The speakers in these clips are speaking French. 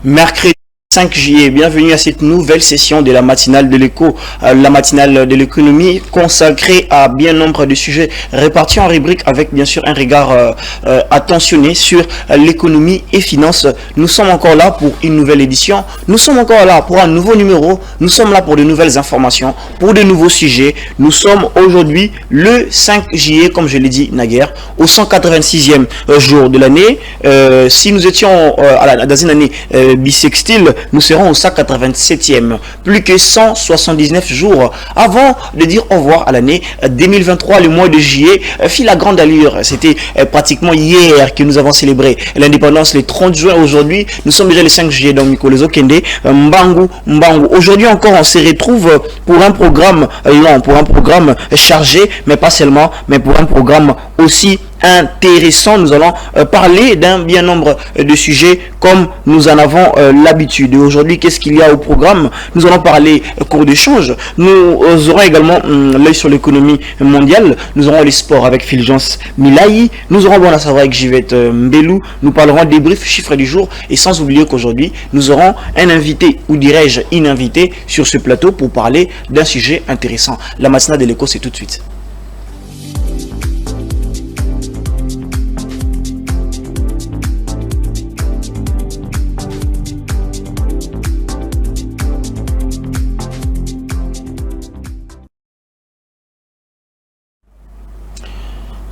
Mercredi 5 juillet, bienvenue à cette nouvelle session de la matinale de l'écho, la matinale de l'économie consacrée à bien nombre de sujets répartis en rubriques avec bien sûr un regard attentionné sur l'économie et finances. Nous sommes encore là pour une nouvelle édition, nous sommes encore là pour un nouveau numéro, nous sommes là pour de nouvelles informations, pour de nouveaux sujets. Nous sommes aujourd'hui le 5 juillet, comme je l'ai dit naguère, au 186e jour de l'année. Si nous étions dans une année bissextile, nous serons au 187e, plus que 179 jours avant de dire au revoir à l'année 2023. Le mois de juillet fit la grande allure. C'était pratiquement hier que nous avons célébré l'indépendance le 30 juin. Aujourd'hui, nous sommes déjà le 5 juillet dans Mikolo Kende, Mbangu. Aujourd'hui encore, on se retrouve pour un programme long, pour un programme chargé, mais pas seulement, mais pour un programme aussi intéressant. Nous allons parler d'un bien nombre de sujets comme nous en avons l'habitude. Aujourd'hui, qu'est-ce qu'il y a au programme? Nous allons parler cours d'échange. Nous aurons également l'œil sur l'économie mondiale. Nous aurons les sports avec Fulgence Milayi. Nous aurons bon à savoir avec Givette Mbelou. Nous parlerons débrief, chiffres du jour. Et sans oublier qu'aujourd'hui, nous aurons un invité, ou dirais-je une invitée, sur ce plateau pour parler d'un sujet intéressant. La matinale de l'écho, c'est tout de suite.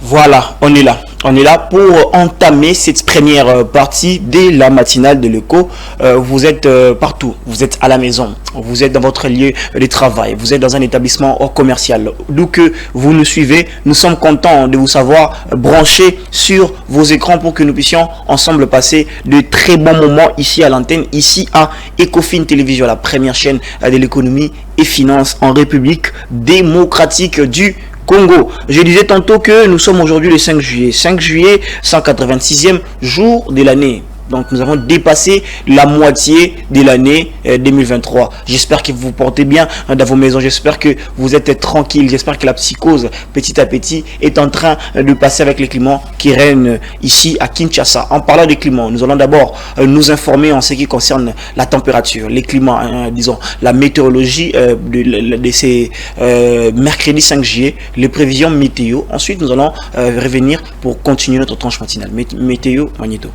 Voilà, on est là. On est là pour entamer cette première partie de la matinale de l'écho. Vous êtes partout, vous êtes à la maison, vous êtes dans votre lieu de travail, vous êtes dans un établissement commercial. D'où que vous nous suivez, nous sommes contents de vous savoir branchés sur vos écrans pour que nous puissions ensemble passer de très bons moments ici à l'antenne, ici à Ecofin Télévision, la première chaîne de l'économie et finances en République démocratique du Congo. Je disais tantôt que nous sommes aujourd'hui le 5 juillet. 5 juillet, 186e jour de l'année. Donc nous avons dépassé la moitié de l'année 2023. J'espère que vous vous portez bien dans vos maisons. J'espère que vous êtes tranquille. J'espère que la psychose, petit à petit, est en train de passer avec les climats qui règnent ici à Kinshasa. En parlant des climats, nous allons d'abord nous informer en ce qui concerne la température, les climats, disons, la météorologie de ces mercredi 5 juillet, les prévisions météo. Ensuite, nous allons revenir pour continuer notre tranche matinale. Météo, Magnéto.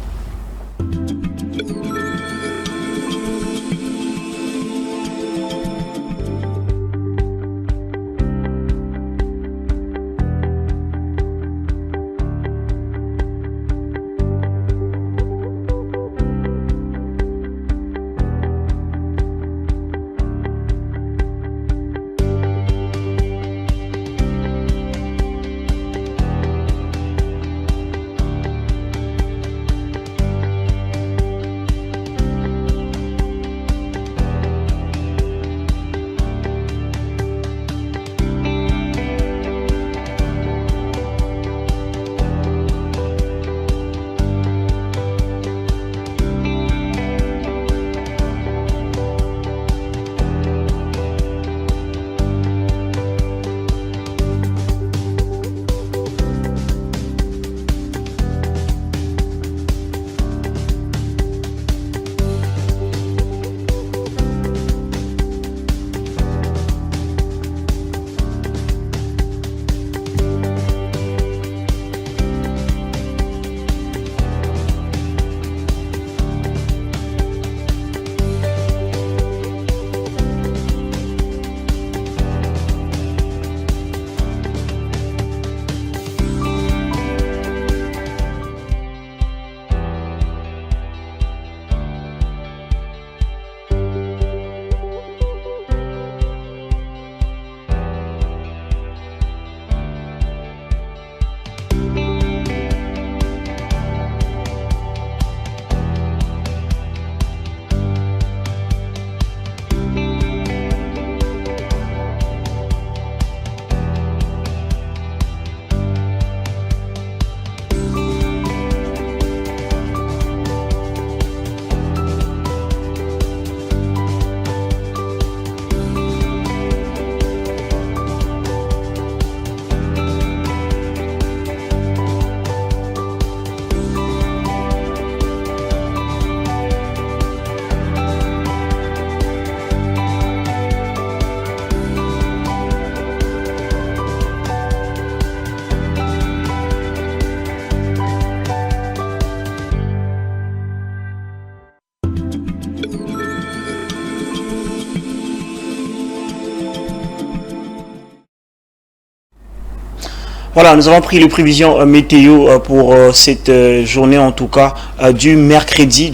Voilà, nous avons pris les prévisions météo pour cette journée, en tout cas du mercredi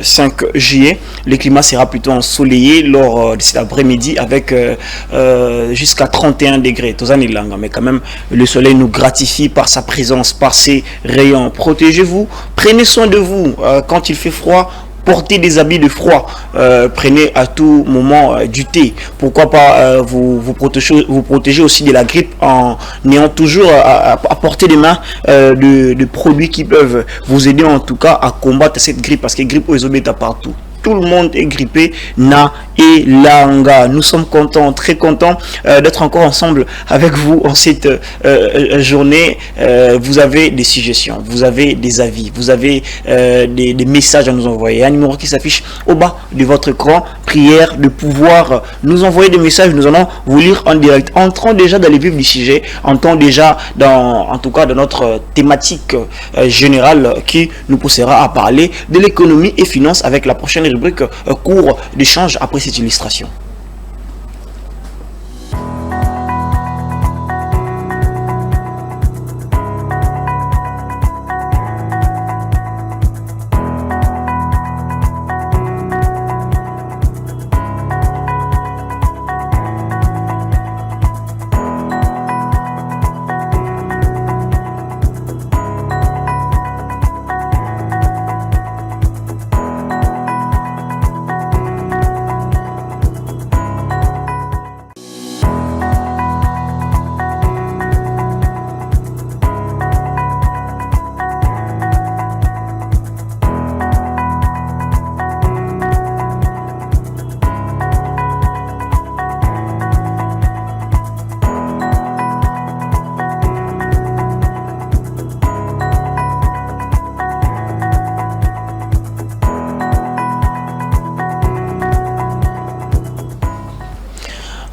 5 juillet. Le climat sera plutôt ensoleillé lors de cet après-midi avec jusqu'à 31 degrés. Mais quand même, le soleil nous gratifie par sa présence, par ses rayons. Protégez-vous, prenez soin de vous quand il fait froid. Portez des habits de froid, prenez à tout moment du thé. Pourquoi pas vous protéger aussi de la grippe en ayant toujours à portée des mains de produits qui peuvent vous aider en tout cas à combattre cette grippe, parce que grippe aux est partout. Tout le monde est grippé, na et langa. Nous sommes contents, très contents d'être encore ensemble avec vous en cette journée. Vous avez des suggestions, vous avez des avis, vous avez des messages à nous envoyer. Un numéro qui s'affiche au bas de votre écran. Prière de pouvoir nous envoyer des messages. Nous allons vous lire en direct. Entrons déjà dans les vifs du sujet. Entrons déjà en tout cas dans notre thématique générale qui nous poussera à parler de l'économie et finances avec la prochaine rubrique cours d'échange après cette illustration.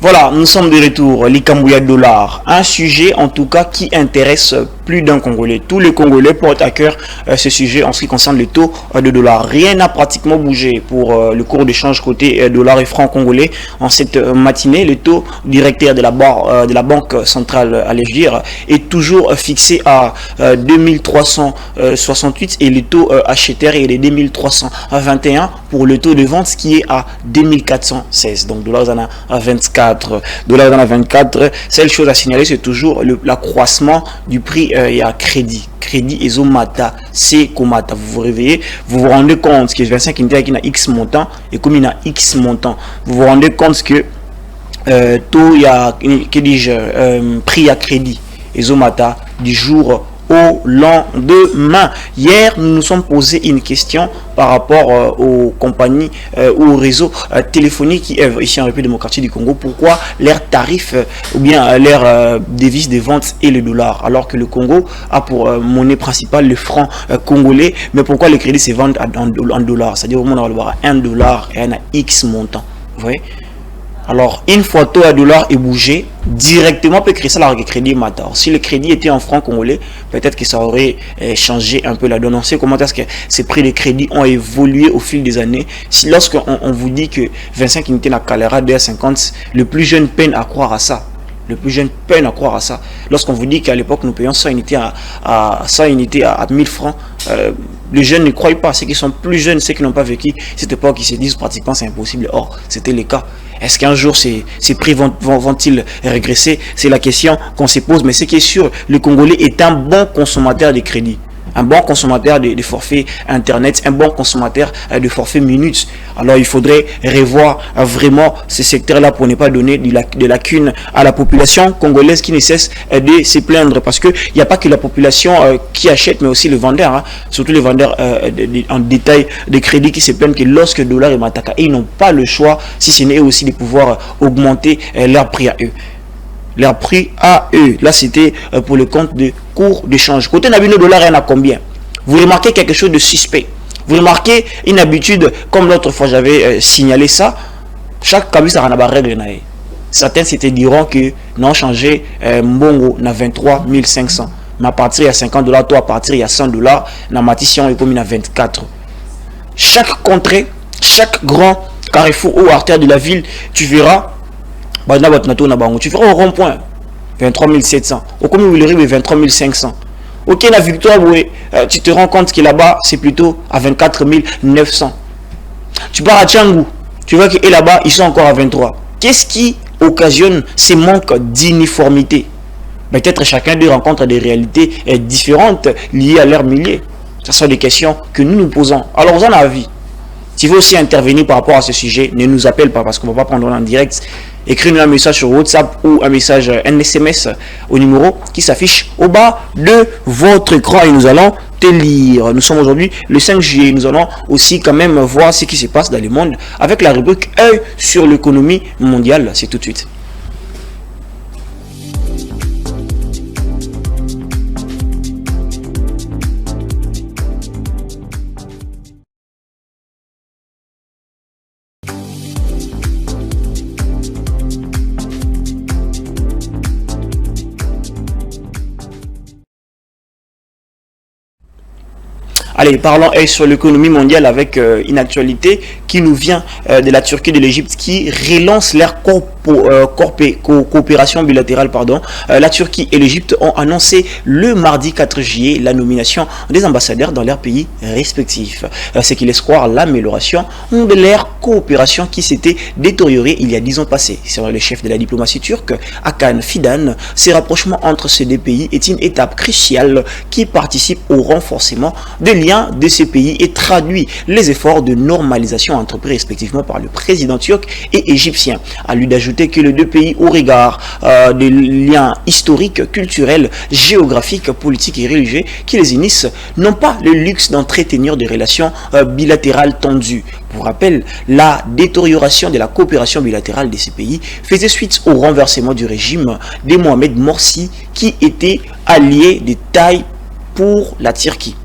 Voilà, nous sommes de retour, l'Ikambouya dollar, un sujet en tout cas qui intéresse plus d'un Congolais. Tous les Congolais portent à cœur ce sujet en ce qui concerne le taux de dollar. Rien n'a pratiquement bougé pour le cours d'échange côté dollar et franc congolais en cette matinée. Le taux directeur de la Banque centrale, allais-je dire, est toujours fixé à 2368 et le taux acheteur est de 2321 pour le taux de vente qui est à 2416. Donc dollars en a 24. Dollars dans la 24. Seule chose à signaler, c'est toujours l'accroissement du prix et à crédit Ezomata, c'est Komata. Vous vous réveillez, vous vous rendez compte que 25 unités qui a X montant et comme il a X montant, vous vous rendez compte que taux il y a prix à crédit Ezomata du jour au lendemain. Hier, nous nous sommes posé une question par rapport aux compagnies ou aux réseaux téléphoniques qui œuvrent ici en République démocratique du Congo. Pourquoi leurs tarifs ou bien leur devise de vente est le dollar, alors que le Congo a pour monnaie principale le franc congolais. Mais pourquoi les crédits se vendent en dollars? C'est-à-dire au moins on va avoir $1 et un X montant. Vous voyez? Alors, une fois taux à dollar est bougé, directement peut créer ça la crédit matin. Si le crédit était en franc congolais, peut-être que ça aurait changé un peu la donne. On sait comment est-ce que ces prix de crédit ont évolué au fil des années. Si lorsqu'on vous dit que 25 unités na Calera 2,50, le plus jeune peine à croire à ça. Le plus jeune peine à croire à ça. Lorsqu'on vous dit qu'à l'époque nous payons 100 unités à 1000 francs, les jeunes ne croient pas. Ceux qui sont plus jeunes, ceux qui n'ont pas vécu cette époque, ils se disent pratiquement c'est impossible. Or, c'était le cas. Est-ce qu'un jour ces prix vont-ils régresser? C'est la question qu'on se pose. Mais ce qui est sûr, le Congolais est un bon consommateur de crédit. Un bon consommateur de forfait internet, un bon consommateur de forfait minutes. Alors il faudrait revoir vraiment ce secteur-là pour ne pas donner de lacunes à la population congolaise qui ne cesse de se plaindre. Parce qu'il n'y a pas que la population qui achète, mais aussi les vendeurs, hein, surtout les vendeurs en détail de crédit qui se plaignent que lorsque le dollar est mataka, ils n'ont pas le choix, si ce n'est aussi de pouvoir augmenter leur prix à eux. Leur prix à eux. Là, c'était pour le compte de cours d'échange. Côté Nabino dollar, il y en a combien? Vous remarquez quelque chose de suspect. Vous remarquez une habitude, comme l'autre fois j'avais signalé ça. Chaque cabis a une règle. Certains s'étaient diront que non changé Mbongo na 23 500. Mais à partir de $50, toi à partir de $100, na matition est comme à 24. Chaque contrée, chaque grand carrefour ou artère de la ville, tu verras. Tu feras au rond-point. 23 700. Au Congo Willery, 23 500. Ok, la victoire, oui, tu te rends compte que là-bas, c'est plutôt à 24 900. Tu pars à Tchangou, tu vois que là-bas, ils sont encore à 23. Qu'est-ce qui occasionne ces manques d'uniformité? Peut-être chacun d'eux rencontre des réalités différentes liées à leur milieu. Ce sont des questions que nous nous posons. Alors, vous en avez avis. Si vous aussi intervenir par rapport à ce sujet, ne nous appelle pas parce qu'on ne va pas prendre en direct. Écris-nous un message sur WhatsApp ou un message, un SMS au numéro qui s'affiche au bas de votre écran et nous allons te lire. Nous sommes aujourd'hui le 5 juillet. Nous allons aussi quand même voir ce qui se passe dans le monde avec la rubrique Œil sur l'économie mondiale. C'est tout de suite. Allez, parlons sur l'économie mondiale avec une actualité qui nous vient de la Turquie et de l'Égypte qui relance leur coopération bilatérale. La Turquie et l'Égypte ont annoncé le mardi 4 juillet la nomination des ambassadeurs dans leurs pays respectifs. Ce qui laisse croire l'amélioration de leur coopération qui s'était détériorée il y a 10 ans passés. Selon le chef de la diplomatie turque, Hakan Fidan, ces rapprochements entre ces deux pays est une étape cruciale qui participe au renforcement des liens de ces pays et traduit les efforts de normalisation entrepris respectivement par le président turc et égyptien. À lui d'ajouter que les deux pays, au regard des liens historiques, culturels, géographiques, politiques et religieux qui les unissent, n'ont pas le luxe d'entretenir des relations bilatérales tendues. Pour rappel, la détérioration de la coopération bilatérale de ces pays faisait suite au renversement du régime de Mohamed Morsi qui était allié de taille pour la Turquie.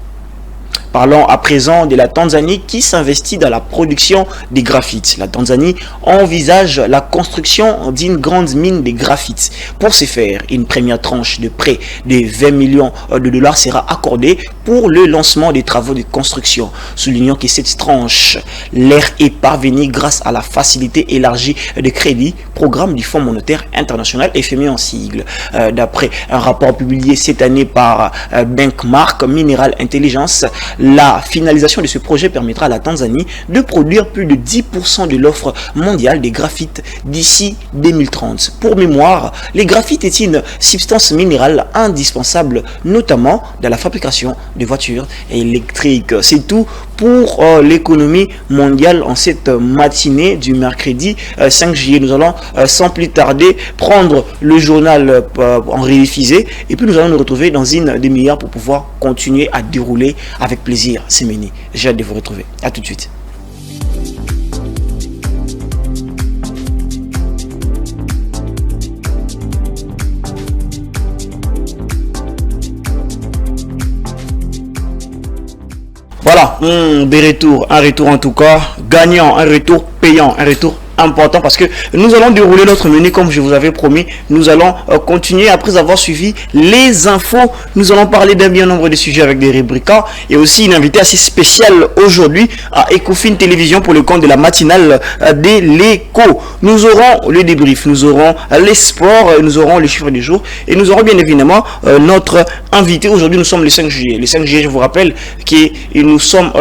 Parlons à présent de la Tanzanie qui s'investit dans la production des graphites. La Tanzanie envisage la construction d'une grande mine de graphite. Pour ce faire, une première tranche de près de 20 millions de dollars sera accordée pour le lancement des travaux de construction. Soulignons que cette tranche leur est parvenue grâce à la facilité élargie de crédit, programme du Fonds monétaire international FMI en sigle. D'après un rapport publié cette année par Benchmark Mineral Intelligence, la finalisation de ce projet permettra à la Tanzanie de produire plus de 10% de l'offre mondiale des graphites d'ici 2030. Pour mémoire, les graphites est une substance minérale indispensable, notamment dans la fabrication de voitures électriques. C'est tout pour l'économie mondiale en cette matinée du mercredi 5 juillet. Nous allons sans plus tarder prendre le journal en rédiffusé et puis nous allons nous retrouver dans une demi-heure pour pouvoir continuer à dérouler avec plaisir. C'est Méni. J'ai hâte de vous retrouver. À tout de suite. Voilà, un retour en tout cas, gagnant, un retour payant, un retour important parce que nous allons dérouler notre menu comme je vous avais promis. Nous allons continuer après avoir suivi les infos. Nous allons parler d'un bien nombre de sujets avec des rubriques et aussi une invitée assez spéciale aujourd'hui à Ecofin Télévision pour le compte de la matinale de l'Éco. Nous aurons le débrief, nous aurons les sports, nous aurons les chiffres du jour et nous aurons bien évidemment notre invité. Aujourd'hui nous sommes le 5 juillet. Le 5 juillet, je vous rappelle que nous sommes...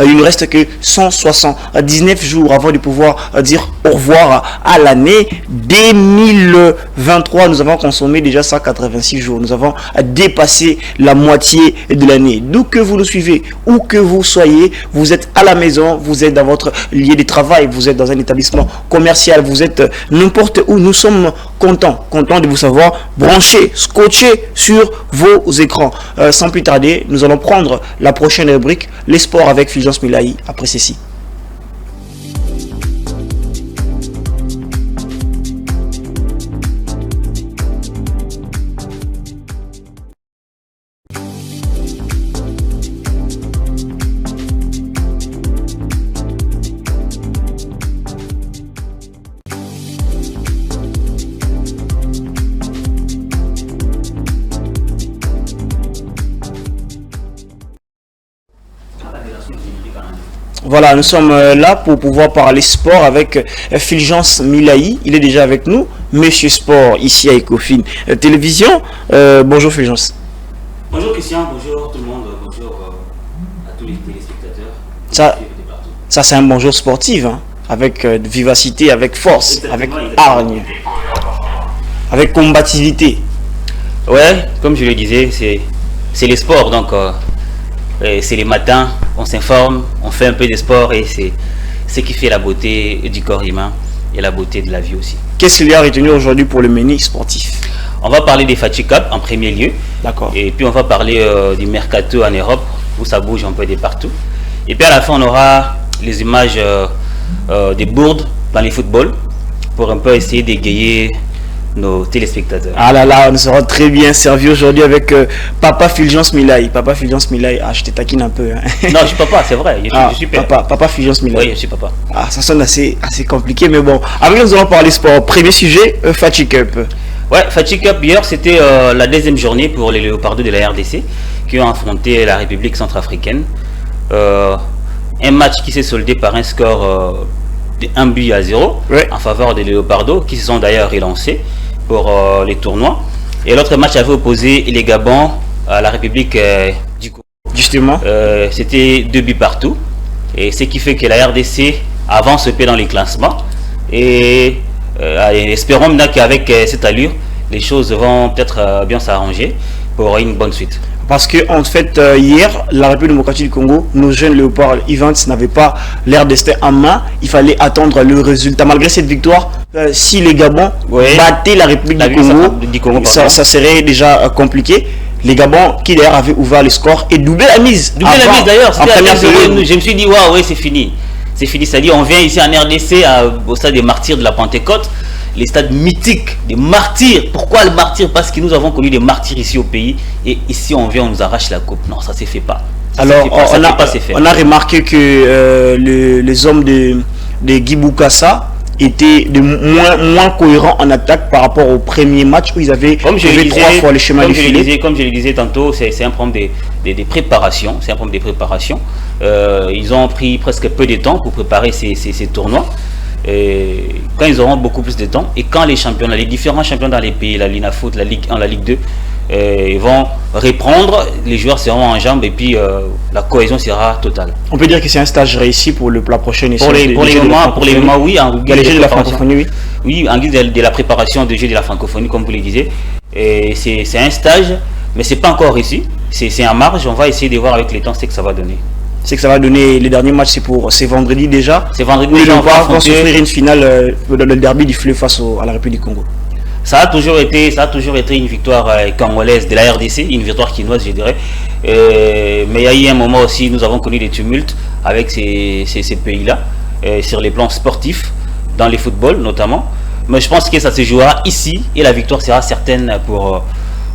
il ne reste que 179 jours avant de pouvoir dire au revoir à l'année 2023. Nous avons consommé déjà 186 jours. Nous avons dépassé la moitié de l'année. D'où que vous nous suivez, où que vous soyez, vous êtes à la maison, vous êtes dans votre lieu de travail, vous êtes dans un établissement commercial, vous êtes n'importe où. Nous sommes contents de vous savoir branchés, scotchés sur vos écrans. Sans plus tarder, nous allons prendre la prochaine rubrique, les sports avec Fulgence Milahi, après ceci. Voilà, nous sommes là pour pouvoir parler sport avec Fulgence Milahi. Il est déjà avec nous. Monsieur Sport, ici à Ecofin Télévision. Bonjour Fulgence. Bonjour Christian, bonjour tout le monde, bonjour à tous les téléspectateurs. Ça c'est un bonjour sportif, hein, avec vivacité, avec force, avec hargne, avec combativité. Ouais, comme je le disais, c'est les sports, donc c'est les matins, on s'informe, on fait un peu de sport et c'est ce qui fait la beauté du corps humain et la beauté de la vie aussi. Qu'est-ce qu'il y a retenu aujourd'hui pour le menu sportif? On va parler des Fatigue Cup en premier lieu. D'accord. Et puis on va parler du mercato en Europe où ça bouge un peu de partout. Et puis à la fin on aura les images des bourdes dans les footballs pour un peu essayer d'égayer nos téléspectateurs. Ah là là, on sera très bien servi aujourd'hui avec Papa Fulgence Milaï. Papa Fulgence Milaï, je te taquine un peu. Hein. Non, je suis papa, c'est vrai. Je suis père. Papa Fulgence Milaï. Oui, je suis papa. Ça sonne assez compliqué, mais bon. Avec nous allons parler sport. Premier sujet, Fatigue Cup. Ouais, Fatigue Cup, hier, c'était la deuxième journée pour les Léopardos de la RDC qui ont affronté la République centrafricaine. Un match qui s'est soldé par un score de 1-0 en faveur des Léopardos qui se sont d'ailleurs relancés pour les tournois. Et l'autre match avait opposé les Gabon à la République du Congo. Justement. C'était 2 buts partout. Et ce qui fait que la RDC avance peu dans les classements. Et espérons maintenant qu'avec cette allure, les choses vont peut-être bien s'arranger pour une bonne suite. Parce que en fait, hier, la République démocratique du Congo, nos jeunes léopards Events n'avaient pas l'air destin en main. Il fallait attendre le résultat. Malgré cette victoire, si les Gabon battaient la République du Congo, ça serait déjà compliqué. Les Gabon qui d'ailleurs avaient ouvert le score et doublé la mise. Doublé la mise d'ailleurs. Je me suis dit, waouh, ouais, c'est fini. C'est fini. C'est-à-dire, on vient ici en RDC au stade des martyrs de la Pentecôte. Les stades mythiques, des martyrs. Pourquoi le martyr? Parce que nous avons connu des martyrs ici au pays. Et ici, on vient, on nous arrache la coupe. Non, ça ne se fait pas. On a remarqué que les hommes de Guy Boukassa étaient moins cohérents en attaque par rapport au premier match où ils avaient trouvé 3 fois le chemin du filet. Comme je le disais tantôt, c'est un problème des préparations. C'est un problème des préparations. Ils ont pris presque peu de temps pour préparer ces tournois. Et quand ils auront beaucoup plus de temps et quand les championnats, les différents champions dans les pays, la Ligue Foot, la Ligue 1, la Ligue 2, ils vont reprendre, les joueurs seront en jambes et puis la cohésion sera totale. On peut dire que c'est un stage réussi pour la prochaine édition. Pour les moments, oui. En guise les Jeux de la francophonie, oui. Oui, en guise de la préparation des Jeux de la francophonie, comme vous le disiez. C'est un stage, mais c'est pas encore réussi. C'est en marge. On va essayer de voir avec les temps ce que ça va donner. C'est que ça va donner les derniers matchs, c'est vendredi déjà. C'est vendredi déjà. On va s'offrir une finale dans le derby du fleuve face à la République du Congo. Ça a toujours été une victoire congolaise de la RDC, une victoire quinoise, je dirais. Mais il y a eu un moment aussi, nous avons connu des tumultes avec ces pays-là, sur les plans sportifs, dans les footballs notamment. Mais je pense que ça se jouera ici et la victoire sera certaine pour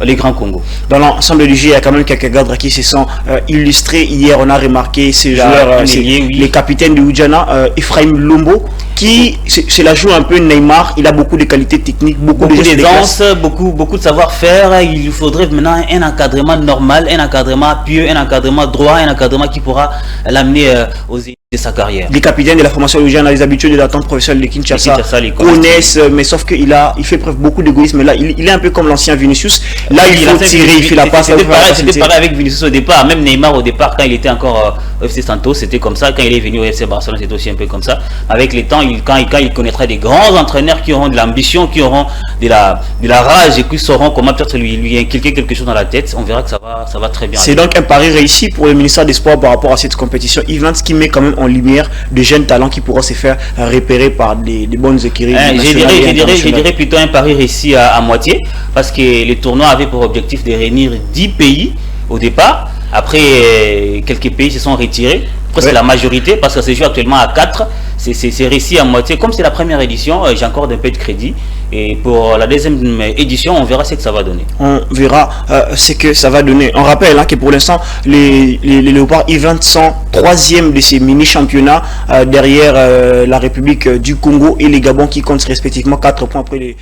les grands Congo. Dans l'ensemble du jeu, il y a quand même quelques cadres qui se sont illustrés. Hier, on a remarqué ces joueurs, les capitaines de Oudjana, Ephraim Lombo, qui c'est la joue un peu Neymar. Il a beaucoup de qualités techniques, beaucoup d'aisance, beaucoup de savoir-faire. Il faudrait maintenant un encadrement normal, un encadrement pieux, un encadrement droit, un encadrement qui pourra l'amener aux élites de sa carrière. Les capitaines de la formation de Oudjana, les habitués de l'attente professionnelle de Kinshasa connaissent, mais sauf qu'il fait preuve beaucoup d'égoïsme. Là, il est un peu comme l'ancien Vinicius. Là, il faut tirer, il fait la passe. C'était pareil avec Vinicius au départ. Même Neymar au départ, quand il était encore au FC Santos, c'était comme ça. Quand il est venu au FC Barcelone, c'était aussi un peu comme ça. Avec les temps, quand il connaîtra des grands entraîneurs qui auront de l'ambition, qui auront de la rage et qui sauront comment peut-être lui inculquer quelque chose dans la tête, on verra que ça va très bien. C'est donc un pari réussi pour le ministère des Sports par rapport à cette compétition. Events qui met quand même en lumière de jeunes talents qui pourront se faire repérer par des bonnes écuries. Je dirais plutôt un pari réussi à moitié, parce que les tournois avaient pour objectif de réunir 10 pays au départ. Après, quelques pays se sont retirés, presque la majorité, parce que ça se joue actuellement à 4. C'est réussi à moitié. Comme c'est la première édition, j'accorde un peu de crédit. Et pour la deuxième édition, on verra ce que ça va donner. On verra ce que ça va donner. On rappelle que pour l'instant, les Léopards Events sont 3e de ces mini-championnats derrière la République du Congo et les Gabon qui comptent respectivement 4 points après les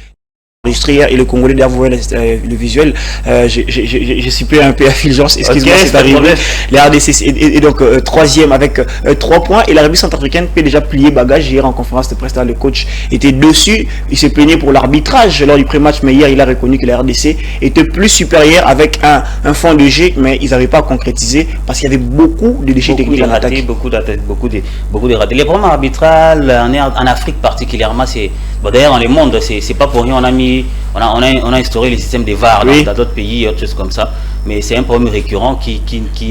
enregistré hier et le Congolais d'avouer le visuel. Je suis un peu à Fulgence, excuse-moi, c'est arrivé. La RDC est donc troisième avec 3 points et la République centrafricaine peut déjà plier bagage. Hier en conférence de presse, le coach était dessus. Il s'est plaigné pour l'arbitrage lors du pré-match, mais hier il a reconnu que la RDC était plus supérieure avec un fond de jeu, mais ils n'avaient pas concrétisé parce qu'il y avait beaucoup de déchets techniques en attaque. Beaucoup de ratés. Les problèmes arbitrales en Afrique particulièrement, c'est d'ailleurs dans le monde, c'est pas pour rien on a instauré le système des VAR dans d'autres pays, autre chose comme ça. Mais c'est un problème récurrent qui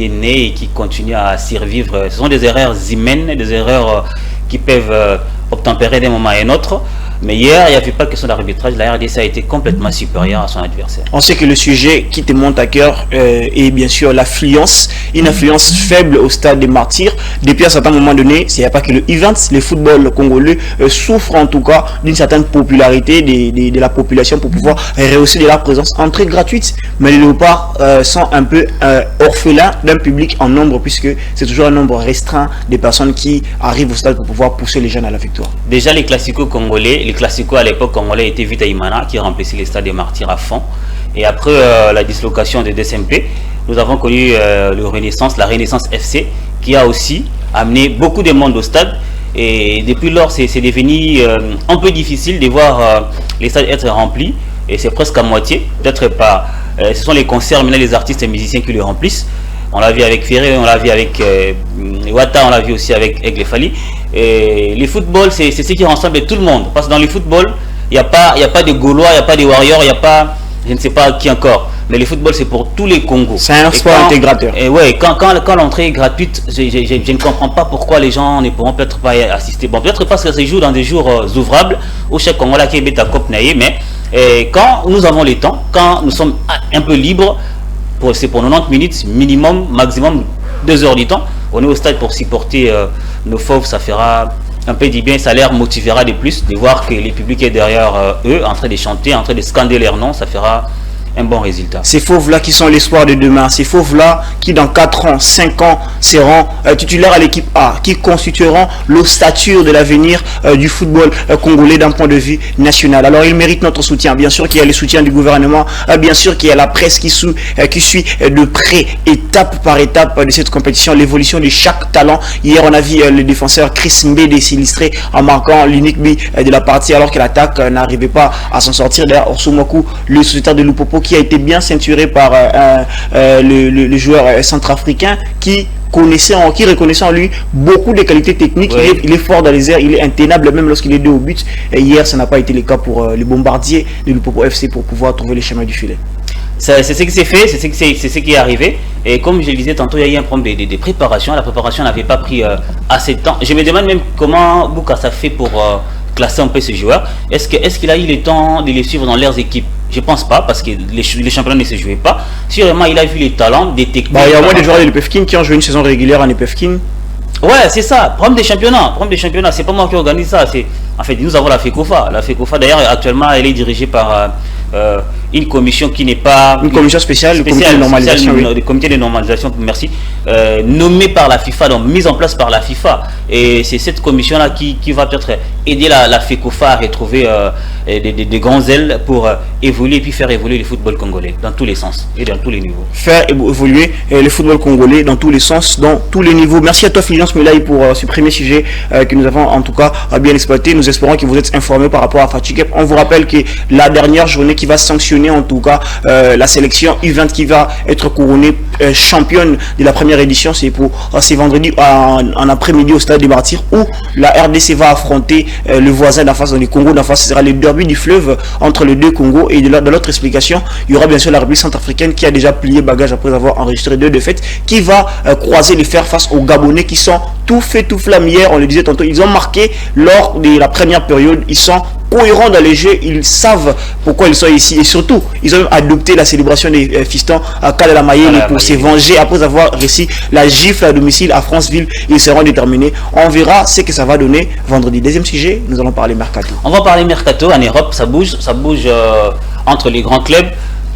est né et qui continue à survivre. Ce sont des erreurs humaines, des erreurs qui peuvent obtempérer d'un moment à un autre. Mais hier, il n'y avait pas question d'arbitrage. La RDC a été complètement supérieure à son adversaire. On sait que le sujet qui te monte à cœur est bien sûr l'affluence. Une affluence faible au stade des Martyrs. Depuis un certain moment donné, il n'y a pas que le event, le football congolais souffre en tout cas d'une certaine popularité de la population pour pouvoir rehausser de la présence. Entrée gratuite, mais les Léopards sont un peu orphelins d'un public en nombre puisque c'est toujours un nombre restreint de personnes qui arrivent au stade pour pouvoir pousser les jeunes à la victoire. Déjà, les classicos congolais, les classicos à l'époque congolais étaient Vita Imana qui remplissait les stades des Martyrs à fond. Et après la dislocation de DSMP, nous avons connu la Renaissance FC qui a aussi amené beaucoup de monde au stade. Et depuis lors, c'est devenu un peu difficile de voir les stades être remplis. Et c'est presque à moitié. Peut-être pas. Ce sont les concerts, maintenant les artistes et musiciens qui les remplissent. On l'a vu avec Ferré, on l'a vu avec Wata, on l'a vu aussi avec Aigle Fali. Et le football, c'est ce qui rassemble tout le monde. Parce que dans le football, il n'y a pas de Gaulois, il n'y a pas de Warriors, il n'y a pas, je ne sais pas qui encore. Mais le football, c'est pour tous les Congos. C'est un sport intégrateur. Et ouais, quand l'entrée est gratuite, je ne comprends pas pourquoi les gens ne pourront peut-être pas y assister. Bon, peut-être parce que ça se joue dans des jours ouvrables, au chaque Congolais qui est à Copnaï, mais quand nous avons le temps, quand nous sommes un peu libres, c'est pour 90 minutes minimum, maximum 2 heures du temps. On est au stade pour supporter nos fauves, ça fera un peu du bien, ça leur motivera de plus de voir que le public est derrière eux, en train de chanter, en train de scander leur nom, ça fera un bon résultat. Ces fauves-là qui sont l'espoir de demain, ces fauves-là qui dans 4 ans, 5 ans seront titulaires à l'équipe A, qui constitueront l'ossature de l'avenir du football congolais d'un point de vue national. Alors ils méritent notre soutien. Bien sûr qu'il y a le soutien du gouvernement, bien sûr qu'il y a la presse qui suit de près, étape par étape de cette compétition, l'évolution de chaque talent. Hier on a vu le défenseur Chris Mbede s'illustrer en marquant l'unique but de la partie alors que l'attaque n'arrivait pas à s'en sortir. D'ailleurs Orsumoku, le sociétaire de Lupopo, qui a été bien ceinturé par le joueur centrafricain qui reconnaissait en lui beaucoup de qualités techniques. Oui. Il est fort dans les airs, il est intenable même lorsqu'il est deux au but. Et hier, ça n'a pas été le cas pour les bombardiers de Lupopo FC pour pouvoir trouver les chemins du filet. C'est ce qui s'est fait, c'est ce qui est arrivé. Et comme je le disais tantôt, il y a eu un problème de préparation. La préparation n'avait pas pris assez de temps. Je me demande même comment Bukassa fait pour classer un peu ces joueurs. Est-ce qu'il a eu le temps de les suivre dans leurs équipes? Je pense pas, parce que les championnats ne se jouaient pas. Sûrement, il a vu les talents, des techniques. Il y a moins de joueurs de l'EPFKIN qui ont joué une saison régulière en EPFKIN. Ouais, c'est ça. Problème des championnats. C'est pas moi qui organise ça. En fait, nous avons la FECOFA. La FECOFA, d'ailleurs, actuellement, elle est dirigée par une commission qui n'est pas... Une commission spéciale, le comité de normalisation. Le comité de normalisation, merci. Nommé par la FIFA, donc mise en place par la FIFA. Et c'est cette commission-là qui va peut-être aider la FECOFA à retrouver des grands ailes pour évoluer et puis faire évoluer le football congolais dans tous les sens et dans tous les niveaux. Faire évoluer le football congolais dans tous les sens, dans tous les niveaux. Merci à toi, Fulgence Melaye, pour ce premier sujet que nous avons en tout cas bien exploité. Nous espérons que vous êtes informés par rapport à Fatiguep. On vous rappelle que la dernière journée qui va sanctionner en tout cas la sélection U20 qui va être couronnée championne de la première édition, c'est vendredi en après-midi au stade des Martyrs où la RDC va affronter le voisin d'en face, dans le Congo d'en face. Ce sera le derby du fleuve entre les deux Congos. Et de l'autre explication, il y aura bien sûr la République centrafricaine qui a déjà plié bagage après avoir enregistré 2 défaites, qui va croiser les fers face aux Gabonais qui sont tout fait tout flamme. Hier, on le disait tantôt, ils ont marqué lors de la première période, ils sont cohérents dans les jeux, ils savent pourquoi ils sont ici et surtout ils ont adopté la célébration des fistons à Kalala Mayele pour se venger après avoir réussi la gifle à domicile à Franceville. Ils seront déterminés. On verra ce que ça va donner vendredi. Deuxième sujet, nous allons parler mercato. On va parler mercato en Europe, ça bouge entre les grands clubs.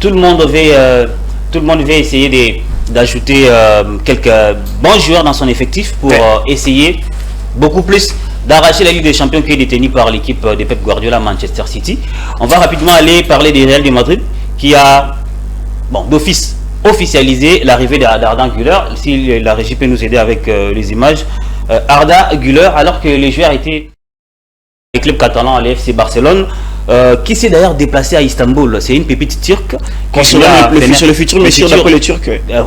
Tout le monde veut essayer d'ajouter quelques bons joueurs dans son effectif pour essayer beaucoup plus d'arracher la Ligue des Champions qui est détenue par l'équipe de Pep Guardiola Manchester City. On va rapidement aller parler du Real de Madrid qui a d'office officialisé l'arrivée d'Arda Güler. Si la régie peut nous aider avec les images. Arda Güler, alors que les joueurs étaient les clubs catalans à l'FC Barcelone, qui s'est d'ailleurs déplacé à Istanbul. C'est une pépite turque. C'est le futur Messi d'après les Turcs.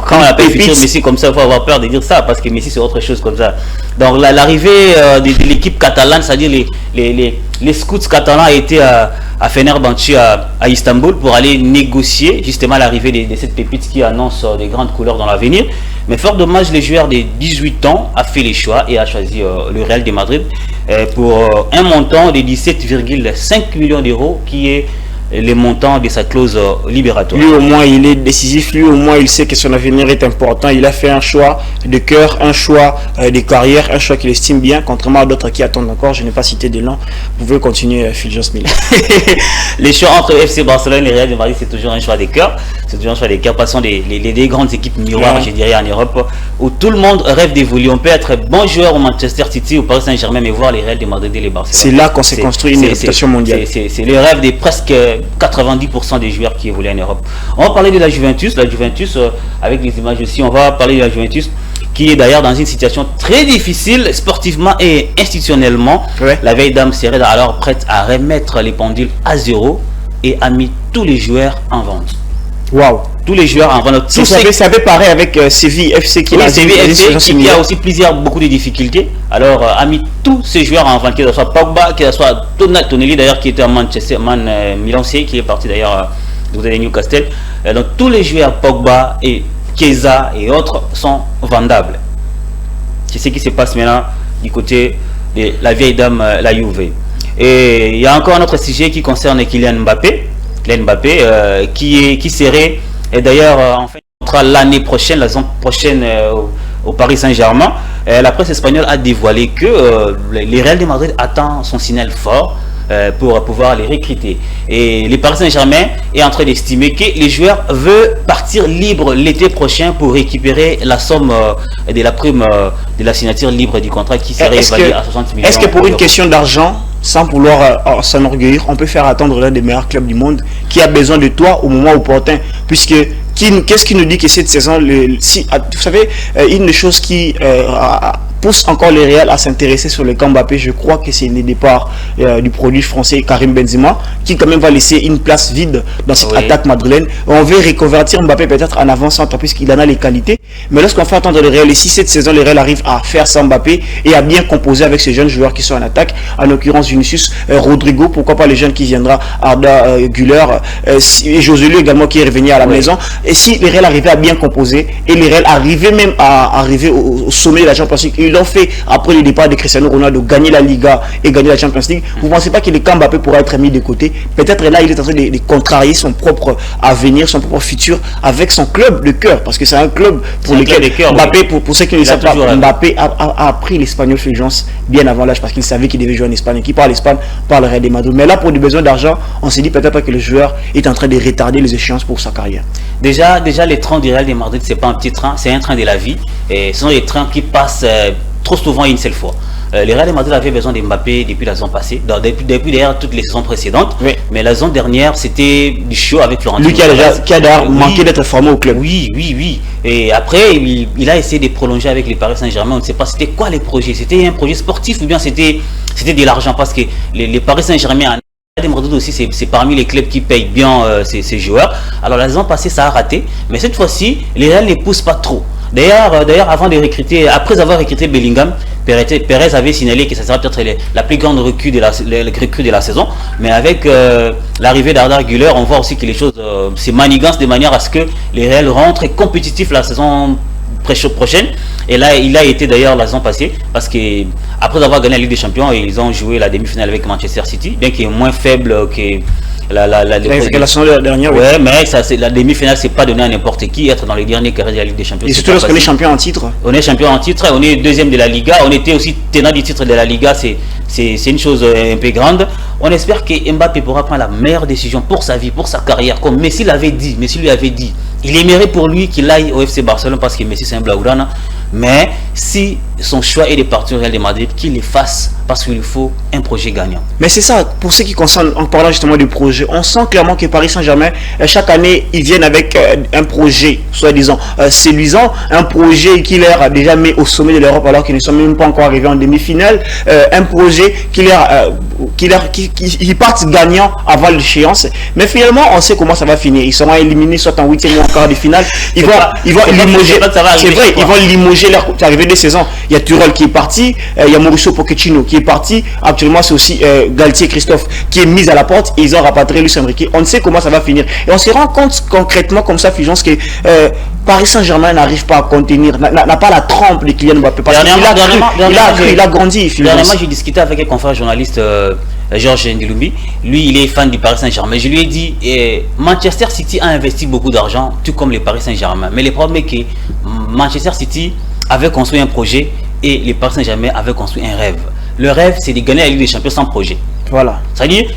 Quand on appelle futur Messi comme ça, il faut avoir peur de dire ça, parce que Messi c'est autre chose comme ça. Donc l'arrivée de l'équipe catalane, c'est-à-dire les scouts catalans a été à Fenerbahçe à Istanbul pour aller négocier justement l'arrivée de cette pépite qui annonce des grandes couleurs dans l'avenir. Mais fort dommage, les joueurs de 18 ans a fait les choix et a choisi le Real de Madrid pour un montant de 17,5 millions d'euros qui est les montants de sa clause libératoire. Lui au moins il est décisif, lui au moins il sait que son avenir est important, il a fait un choix de cœur, un choix de carrière, un choix qu'il estime bien, contrairement à d'autres qui attendent encore. Je n'ai pas cité de nom, vous pouvez continuer Phil Jones. Les choix entre FC Barcelone et Real de Madrid, c'est toujours un choix de cœur, c'est toujours un choix de cœur, passant des grandes équipes miroirs, je dirais, en Europe, où tout le monde rêve d'évoluer. On peut être bon joueur au Manchester City, au Paris Saint-Germain, mais voir les Real de Madrid et les Barcelone. C'est là qu'on s'est construit une réputation mondiale. C'est le rêve des presque 90% des joueurs qui évoluent en Europe. On va parler de la Juventus, avec les images aussi, on va parler de la Juventus qui est d'ailleurs dans une situation très difficile sportivement et institutionnellement. Ouais. La vieille dame serait alors prête à remettre les pendules à zéro et a mis tous les joueurs en vente. Waouh! Tous les joueurs en vente. Ça avait pareil avec Séville FC qui a aussi beaucoup de difficultés. Alors a mis tous ces joueurs en vente, que ce soit Pogba, que ce soit Tonelli d'ailleurs qui était à Manchester, Milan C, qui est parti d'ailleurs de Newcastle. Donc tous les joueurs Pogba et Chiesa et autres sont vendables. C'est ce qui se passe maintenant du côté de la vieille dame, la Juve. Et il y a encore un autre sujet qui concerne Kylian Mbappé. Kylian Mbappé qui serait, et d'ailleurs en fait l'année prochaine, la saison prochaine au Paris Saint-Germain. La presse espagnole a dévoilé que les Real de Madrid attend son signal fort pour pouvoir les recruter. Et le Paris Saint-Germain est en train d'estimer que les joueurs veulent partir libre l'été prochain pour récupérer la somme de la prime de la signature libre du contrat qui serait évaluée à 60 millions. Est-ce que pour une question d'argent, sans vouloir s'enorgueillir, on peut faire attendre l'un des meilleurs clubs du monde qui a besoin de toi au moment opportun, puisque qu'est-ce qui nous dit que cette saison, vous savez, une des choses qui pousse encore les Real à s'intéresser sur le camp Mbappé, je crois que c'est le départ du produit français Karim Benzema, qui quand même va laisser une place vide dans cette attaque madrilène. On veut reconvertir Mbappé peut-être en avant-centre puisqu'il en a les qualités, mais lorsqu'on fait attendre le Real, et si cette saison le Real arrive à faire ça Mbappé et à bien composer avec ces jeunes joueurs qui sont en attaque, en l'occurrence Vinicius, Rodrigo, pourquoi pas les jeunes qui viendra, Arda Güler, et Joselu également qui est revenu à la maison, et si le Real arrivait à bien composer et le Real arrivait même à arriver au sommet de la Champions League, ils l'ont fait après le départ de Cristiano Ronaldo, gagner la Liga et gagner la Champions League. Vous ne pensez pas que le camp Mbappé pourra être mis de côté? Peut-être là il est en train de contrarier son propre avenir, son propre futur avec son club de cœur, parce que c'est un club pour lequel Mbappé, pour ceux qui ne le savent pas, Mbappé a appris l'espagnol Fulgence bien avant l'âge parce qu'il savait qu'il devait jouer en Espagne. Qui parle Espagne parle Real de Madrid. Mais là, pour des besoins d'argent, on s'est dit peut-être que le joueur est en train de retarder les échéances pour sa carrière. Déjà les trains du Real de Madrid, c'est pas un petit train, c'est un train de la vie. Et ce sont des trains qui passent trop souvent une seule fois. Le Real de Madrid avait besoin de Mbappé depuis la saison passée, depuis d'ailleurs toutes les saisons précédentes. Oui. Mais la saison dernière, c'était du show avec Florentino. Lui qui a d'ailleurs manqué d'être formé au club. Oui. Et après, il a essayé de prolonger avec les Paris Saint-Germain. On ne sait pas c'était quoi les projets. C'était un projet sportif ou bien c'était de l'argent, parce que les Paris Saint-Germain aussi, c'est parmi les clubs qui payent bien ces joueurs. Alors la saison passée, ça a raté, mais cette fois-ci, les Real ne poussent pas trop. D'ailleurs, avant de recruter, après avoir recruté Bellingham, Perez avait signalé que ça sera peut-être la plus grande recrue de la saison. Mais avec l'arrivée d'Arda Güler, on voit aussi que les choses se manigancent de manière à ce que les Real rentrent compétitifs la saison prochaine. Et là, il a été d'ailleurs la saison passée, parce que après avoir gagné la Ligue des Champions, ils ont joué la demi-finale avec Manchester City, bien qu'il est moins faible que la saison dernière. Oui, mais la demi-finale, c'est pas donné à n'importe qui, être dans les derniers carrés de la Ligue des Champions. Et surtout lorsqu'on est champion en titre. On est champion en titre, on est deuxième de la Liga, on était aussi tenant du titre de la Liga, c'est une chose un peu grande. On espère que Mbappé pourra prendre la meilleure décision pour sa vie, pour sa carrière. Comme Messi l'avait dit, Messi lui avait dit, il aimerait pour lui qu'il aille au FC Barcelone parce que Messi c'est un Blaugrana. Mais si son choix est de partir au Real de Madrid, qu'il le fasse parce qu'il faut un projet gagnant. Mais c'est ça, pour ce qui concerne, en parlant justement du projet, on sent clairement que Paris Saint-Germain, chaque année, ils viennent avec un projet, soi-disant, séduisant, un projet qui leur a déjà mis au sommet de l'Europe alors qu'ils ne sont même pas encore arrivés en demi-finale, un projet qui partent gagnants avant l'échéance. Mais finalement, on sait comment ça va finir. Ils seront éliminés soit en 8e ou en quart de finale. Ils vont limoger, c'est vrai, ils vont limoger leur arrivée de saison. Il y a Tuchel qui est parti, il y a Mauricio Pochettino qui est parti. Actuellement, c'est aussi Galtier Christophe qui est mis à la porte et ils ont rapatrié Luis Enrique. On ne sait comment ça va finir. Et on se rend compte concrètement comme ça, Fulgence, que Paris Saint-Germain n'arrive pas à contenir, n'a pas la trempe de Kylian Mbappé. Parce qu'il a grandi. Dernièrement, j'ai discuté avec un confrère journaliste, Georges Ndilumbi. Lui, il est fan du Paris Saint-Germain. Je lui ai dit, Manchester City a investi beaucoup d'argent, tout comme le Paris Saint-Germain. Mais le problème est que Manchester City avait construit un projet et le Paris Saint-Germain avait construit un rêve. Le rêve, c'est de gagner la Ligue des Champions sans projet. Voilà. C'est-à-dire,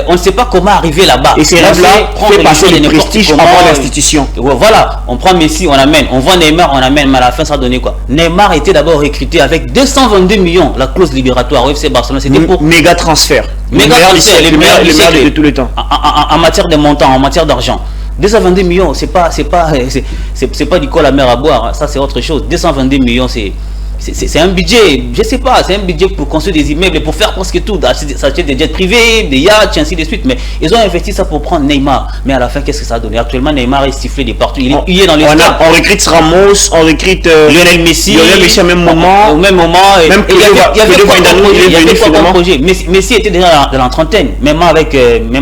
on ne sait pas comment arriver là-bas. Et ces rêves-là fait passer le prestige avant l'institution. Voilà, on prend Messi, on amène. On voit Neymar, on amène. Mais à la fin, ça a donné quoi? Neymar était d'abord recruté avec 222 millions, la clause libératoire au FC Barcelone. C'était pour méga transfert. Méga transfert, le meilleur de tous les temps. En matière de montant, en matière d'argent. 222 millions, c'est pas du coup la mer à boire. Ça, c'est autre chose. 222 millions, c'est un budget, je sais pas, c'est un budget pour construire des immeubles, pour faire presque tout, s'acheter des jets privés, des yachts, ainsi de suite. Mais ils ont investi ça pour prendre Neymar. Mais à la fin, qu'est-ce que ça a donné? Actuellement, Neymar est sifflé de partout. Il est dans les stades. On recrute Ramos, on recrute Lionel Messi au même moment. Au même moment. Même il y avait quoi comme projet? Messi était déjà dans la trentaine, même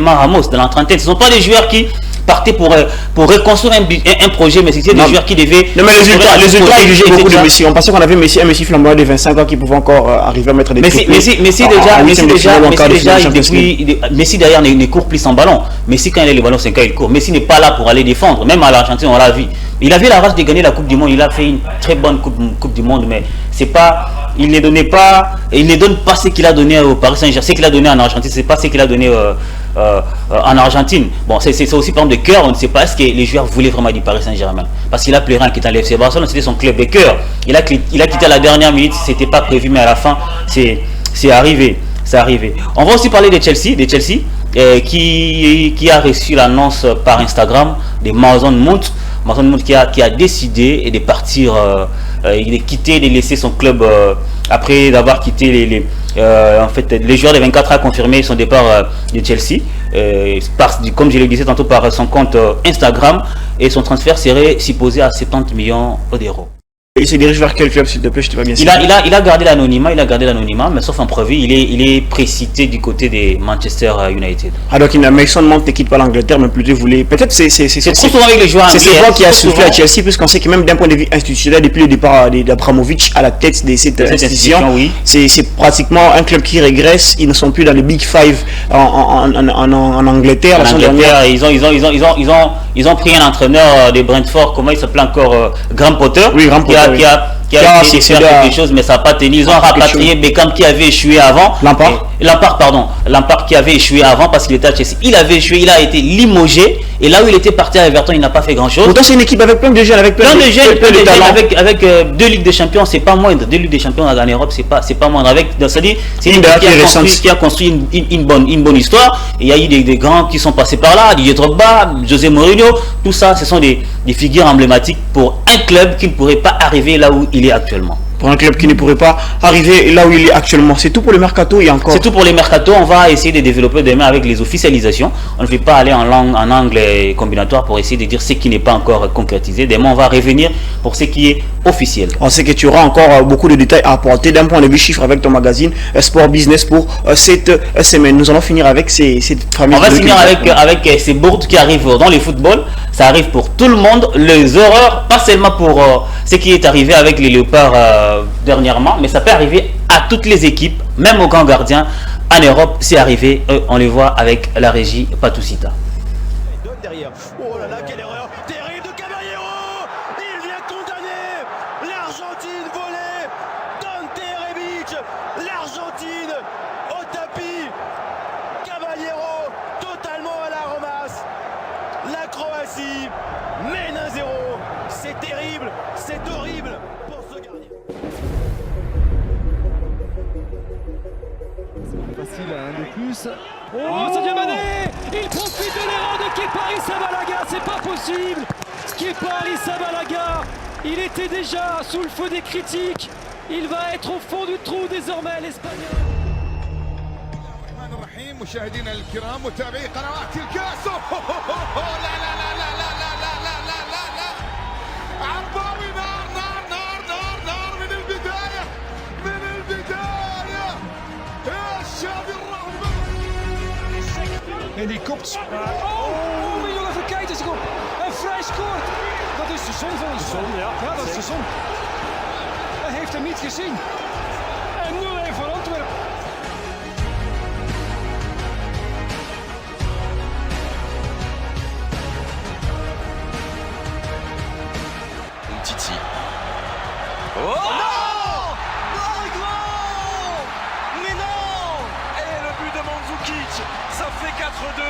Ramos dans la trentaine. Ce ne sont pas des joueurs qui partaient pour reconstruire un projet, mais c'était des joueurs qui devaient... Non, mais les ultras, ils jugeaient beaucoup de Messi. On pensait qu'on avait un Messi flamboyant de 25 ans qui pouvait encore arriver à mettre des triplés. Messi derrière ne court plus sans ballon. Messi, quand il a le ballon, c'est quand il court. Messi n'est pas là pour aller défendre. Même à l'Argentine, on l'a vu. Il avait la rage de gagner la Coupe du Monde. Il a fait une très bonne coupe du Monde, mais c'est pas... Il ne donne pas ce qu'il a donné au Paris Saint-Germain. Ce qu'il a donné en Argentine, c'est pas ce qu'il a donné en Argentine. Bon, c'est aussi par exemple de cœur. On ne sait pas ce que les joueurs voulaient vraiment du Paris Saint-Germain. Parce qu'il a pleuré en quittant l'FC Barcelone. C'était son club de cœur. Il a quitté à la dernière minute. C'était pas prévu, mais à la fin, c'est arrivé. C'est arrivé. On va aussi parler de Chelsea, qui a reçu l'annonce par Instagram de Mason Mount. Mason Mount qui a décidé de partir, de laisser son club après d'avoir quitté les joueurs de 24 a confirmé son départ de Chelsea, comme je le disais tantôt, par son compte Instagram, et son transfert serait supposé à 70 millions d'euros. Il se dirige vers quel club, s'il te plaît? Je t'ai pas bien il a gardé l'anonymat, mais sauf en prévu, il est précité du côté des Manchester United. Ah, donc Mason Mount ne quitte pas l'Angleterre, mais plutôt voulait. Peut-être c'est trop souvent avec les joueurs anglais. C'est ce qui a soufflé à Chelsea, puisqu'on sait que même d'un point de vue institutionnel, depuis le départ d'Abramovich à la tête de cette institution, oui. C'est pratiquement un club qui régresse. Ils ne sont plus dans le Big Five en Angleterre. Ils ont pris un entraîneur de Brentford, comment il s'appelle encore, Graham Potter. Oui, Graham Potter. Qui a essayé de faire quelque chose, mais ça n'a pas tenu. Ils ont rapatrié Beckham qui avait échoué avant. Lampard qui avait échoué avant parce qu'il était à Chelsea. Il avait échoué, il a été limogé. Et là où il était parti à Everton, il n'a pas fait grand chose. Pourtant, c'est une équipe avec plein de jeunes, avec plein de jeunes, avec 2 Ligues des Champions, c'est pas moindre. 2 Ligues des Champions en Europe, c'est pas moindre. C'est-à-dire, c'est une équipe qui a construit une bonne histoire. Et il y a eu des grands qui sont passés par là, Didier Drogba, José Mourinho, tout ça, ce sont des figures emblématiques pour un club qui ne pourrait pas arriver là où il est actuellement. Pour un club qui ne pourrait pas arriver là où il est actuellement. C'est tout pour le mercato et encore. C'est tout pour les mercato. On va essayer de développer demain avec les officialisations. On ne fait pas aller en angle combinatoire pour essayer de dire ce qui n'est pas encore concrétisé. Demain, on va revenir pour ce qui est officiel. On sait que tu auras encore beaucoup de détails à apporter d'un point de vue chiffre avec ton magazine Sport Business pour cette semaine. Nous allons finir avec cette famille. On va finir avec ces bourdes qui arrivent dans le football. Ça arrive pour tout le monde. Les horreurs, pas seulement pour ce qui est arrivé avec les Léopards dernièrement, mais ça peut arriver à toutes les équipes, même aux grands gardiens. En Europe, c'est arrivé. On le voit avec la régie Patousita. Oh là là, quelle erreur terrible de Caballero. Il vient condamner l'Argentine volée. Dante Rebic, l'Argentine au tapis. Messi mène 1-0. C'est terrible, c'est horrible pour ce gardien. Facile, un de plus. Oh, Sadio Mané! Il profite de l'erreur de Kepa Arrizabalaga, c'est pas possible! Kepa Arrizabalaga, il était déjà sous le feu des critiques. Il va être au fond du trou désormais, l'Espagnol. مشاهدينا الكرام متابعي قنوات الكاس لا لا لا لا لا لا لا لا لا لا لا عرباوي نار نار نار نار نار من البداية يا شافي الرهبة En die kopt. Oh, wil even kijken. En vrij scoort. Dat is de zon van de zon. Ja, dat is de zon. Hij heeft hem niet gezien. En 0-1 voor Antwerpen. Titi. Oh non! Mais non! Et le but de Mandzukic, ça fait 4-2.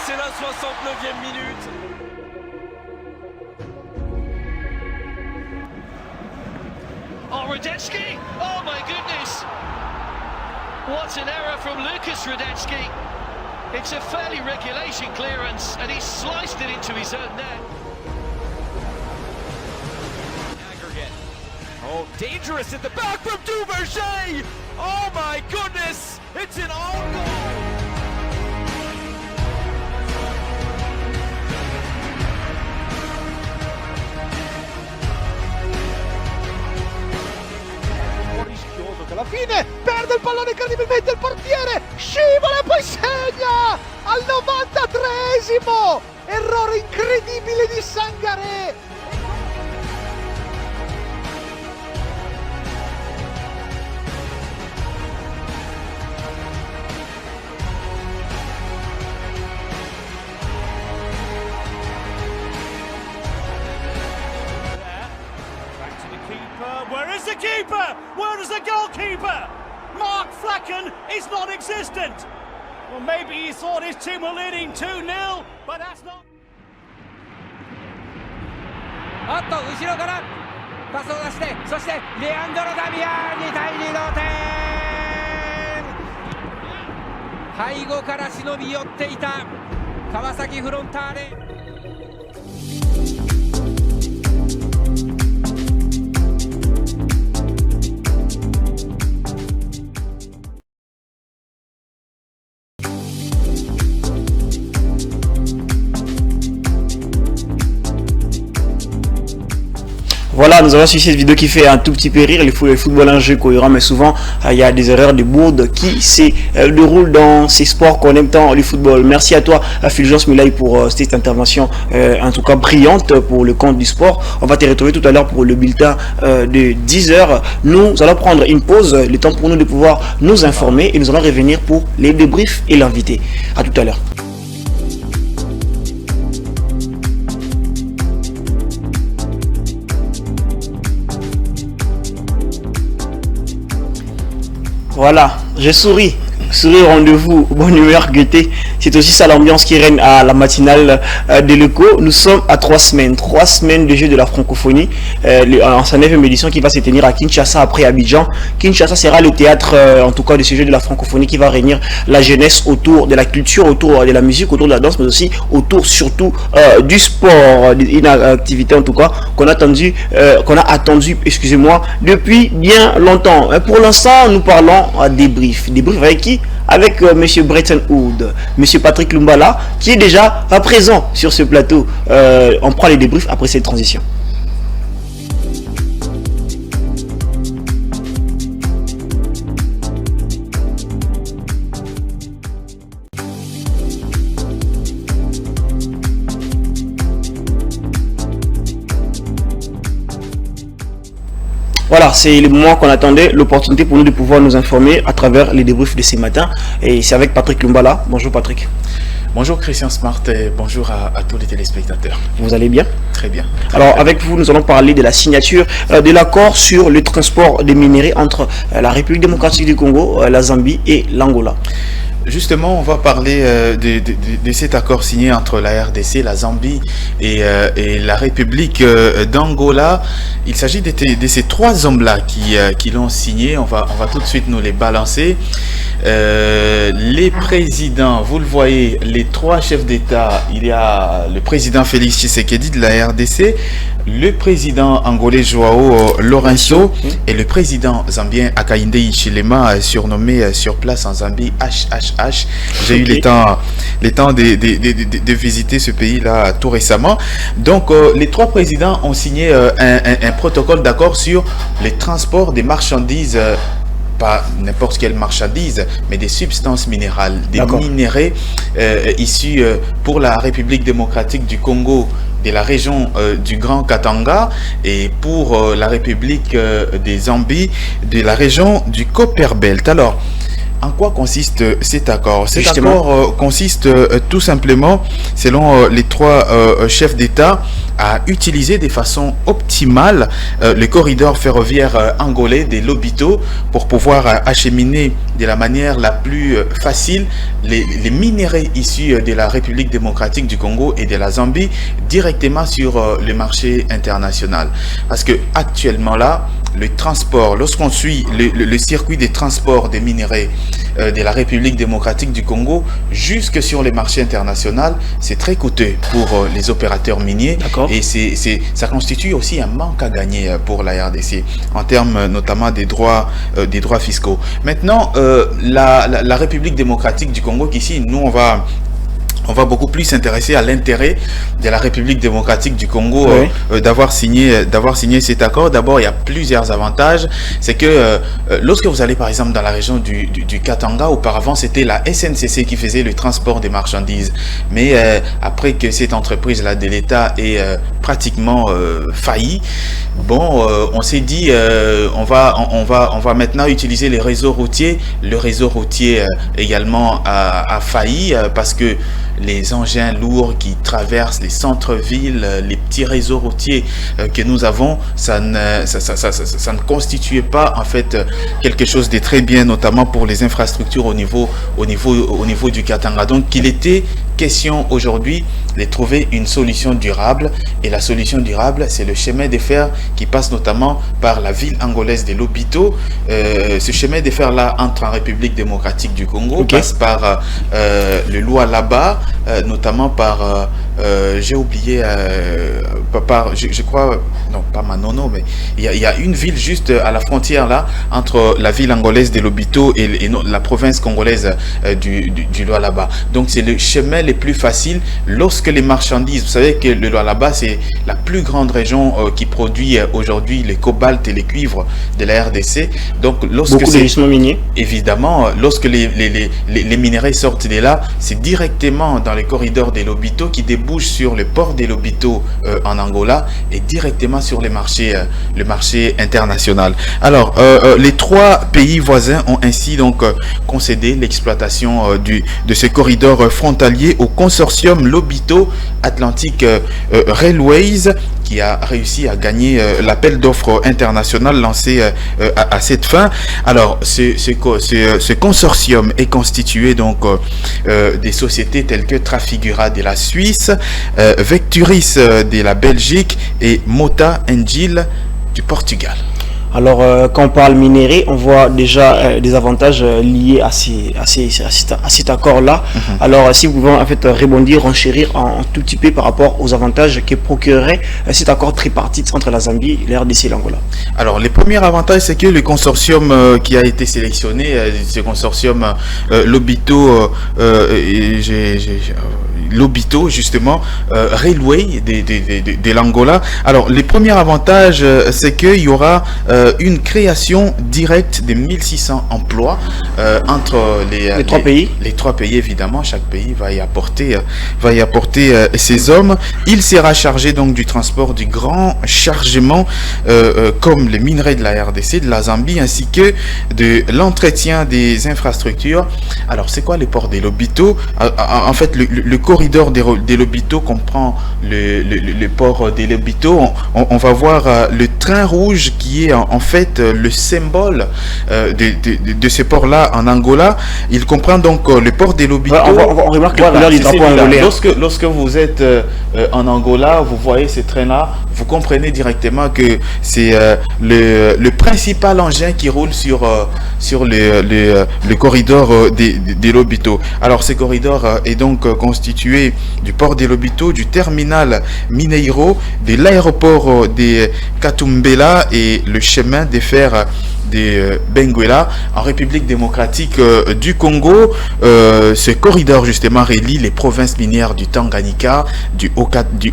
C'est la 69e minute. Oh, Radetzky! Oh my goodness! What an error from Lucas Radetzky. It's a fairly regulation clearance and he sliced it into his own net. Oh, dangerous at the back from Duverger! Oh my goodness! It's an own goal! alla fine perde il pallone incredibilmente il portiere, scivola e poi segna al 93esimo, errore incredibile di Sangaré. Where is the keeper? Where is the goalkeeper? Mark Flecken is non-existent. Well, maybe he thought his team were leading 2-0, but that's not. おっと後ろからパスを出して、そしてレアンドロ・ダミアン2対2同点。背後から忍び寄っていた川崎フロンターレ。Voilà, nous avons suivi cette vidéo qui fait un tout petit peu rire. Le football est un jeu cohérent, mais souvent il y a des erreurs de bourde qui se déroulent dans ces sports qu'on aime tant, le football. Merci à toi, Fulgence Milaï, pour cette intervention en tout cas brillante pour le compte du sport. On va te retrouver tout à l'heure pour le bulletin de 10h. Nous allons prendre une pause, le temps pour nous de pouvoir nous informer, et nous allons revenir pour les débriefs et l'invité. À tout à l'heure. Voilà, je souris rendez-vous, bonne humeur, gaieté. C'est aussi ça l'ambiance qui règne à la matinale de l'Eco. Nous sommes à 3 semaines de jeu de la francophonie, en sa 9e édition qui va se tenir à Kinshasa après Abidjan. Kinshasa sera le théâtre en tout cas de ce jeu de la francophonie qui va réunir la jeunesse autour de la culture, autour de la musique, autour de la danse, mais aussi autour surtout du sport, une activité en tout cas qu'on a attendu, excusez-moi, depuis bien longtemps. Pour l'instant, nous parlons à débrief avec qui? Avec monsieur Bretton Hood, monsieur Patrick Lumbala, qui est déjà présent sur ce plateau. On prend les débriefs après cette transition. Voilà, c'est le moment qu'on attendait, l'opportunité pour nous de pouvoir nous informer à travers les débriefs de ce matin. Et c'est avec Patrick Lumbala. Bonjour Patrick. Bonjour Christian Smart et bonjour à tous les téléspectateurs. Vous allez bien? Très bien. Alors avec vous, nous allons parler de la signature de l'accord sur le transport des minéraux entre la République démocratique du Congo, la Zambie et l'Angola. justement, on va parler de cet accord signé entre la RDC, la Zambie et la République d'Angola. Il s'agit de ces trois hommes-là qui l'ont signé. On va tout de suite nous les balancer. Les présidents, vous le voyez, les trois chefs d'État, il y a le président Félix Tshisekedi de la RDC, le président angolais Joao Lourenço et le président zambien Hakainde Hichilema, surnommé sur place en Zambie HHH. J'ai eu les temps de visiter ce pays-là tout récemment. Donc, les trois présidents ont signé un protocole d'accord sur les transports des marchandises, pas n'importe quelle marchandise, mais des substances minérales, des minéraux issus pour la République démocratique du Congo, de la région du Grand Katanga, et pour la République des Zambie, de la région du Copperbelt. Alors, en quoi consiste cet accord? Cet accord consiste tout simplement, selon les trois chefs d'État, à utiliser de façon optimale le corridor ferroviaire angolais des Lobito pour pouvoir acheminer de la manière la plus facile les minéraux issus de la République démocratique du Congo et de la Zambie directement sur le marché international. Parce que actuellement là, le transport, lorsqu'on suit le circuit des transports des minéraux de la République démocratique du Congo jusque sur les marchés internationaux, c'est très coûteux pour les opérateurs miniers et ça constitue aussi un manque à gagner pour la RDC en termes notamment des droits fiscaux. Maintenant, la République démocratique du Congo, qu'ici nous on va beaucoup plus s'intéresser à l'intérêt de la République démocratique du Congo d'avoir signé cet accord. D'abord, il y a plusieurs avantages. C'est que lorsque vous allez par exemple dans la région du Katanga, auparavant c'était la SNCC qui faisait le transport des marchandises. Mais après que cette entreprise-là de l'État est pratiquement failli, bon, on s'est dit on va maintenant utiliser les réseaux routiers. Le réseau routier également a failli parce que les engins lourds qui traversent les centres-villes, les petits réseaux routiers que nous avons, ça ne constituait pas en fait quelque chose de très bien, notamment pour les infrastructures au niveau du Katanga. Donc il était question aujourd'hui de trouver une solution durable, et la solution durable, c'est le chemin de fer qui passe notamment par la ville angolaise de Lobito. Ce chemin de fer là entre en République démocratique du Congo, passe par le Lualaba, notamment par j'ai oublié je crois, non pas Manono, mais il y a une ville juste à la frontière là entre la ville angolaise de Lobito et la province congolaise du Lualaba. Donc c'est le chemin le plus facile lorsque les marchandises, vous savez que le Lualaba c'est la plus grande région qui produit aujourd'hui les cobalt et les cuivres de la RDC. Donc lorsque beaucoup de gisements miniers, évidemment, lorsque les minéraux sortent de là, c'est directement dans les corridors des Lobito qui débouchent sur le port des Lobito en Angola et directement sur le marché international. Alors les trois pays voisins ont ainsi donc concédé l'exploitation de ce corridor frontalier au consortium Lobito Atlantic Railways, qui a réussi à gagner l'appel d'offres international lancé à cette fin. Alors, ce consortium est constitué donc des sociétés telles que Trafigura de la Suisse, Vecturis de la Belgique et Mota Engil du Portugal. Alors, quand on parle minéraux, on voit déjà des avantages liés à cet accord-là. Alors, si vous pouvez en fait rebondir, renchérir un tout petit peu par rapport aux avantages que procurerait cet accord tripartite entre la Zambie, la RDC et l'Angola. Alors, les premiers avantages, c'est que le consortium qui a été sélectionné, ce consortium Lobito, Lobito justement, Railway de l'Angola. Alors, les premiers avantages, c'est qu'il y aura une création directe de 1600 emplois entre les trois pays. Les trois pays, évidemment, chaque pays va y apporter ses hommes. Il sera chargé donc du transport du grand chargement comme les minerais de la RDC, de la Zambie, ainsi que de l'entretien des infrastructures. Alors, c'est quoi le port des Lobito? En fait, le corridor des Lobito comprend le port des Lobito. On va voir le train rouge qui est en en fait le symbole de ce port-là en Angola. Il comprend donc le port de Lobito. On remarque la couleur du drapeau angolais. Lorsque vous êtes en Angola, vous voyez ces trains-là, vous comprenez directement que c'est le principal engin qui roule sur le corridor de Lobito. Alors ce corridor est donc constitué du port de Lobito, du terminal Mineiro, de l'aéroport de Katumbela et le chemin de fer de Benguela en République démocratique du Congo. Ce corridor justement relie les provinces minières du Tanganyika, du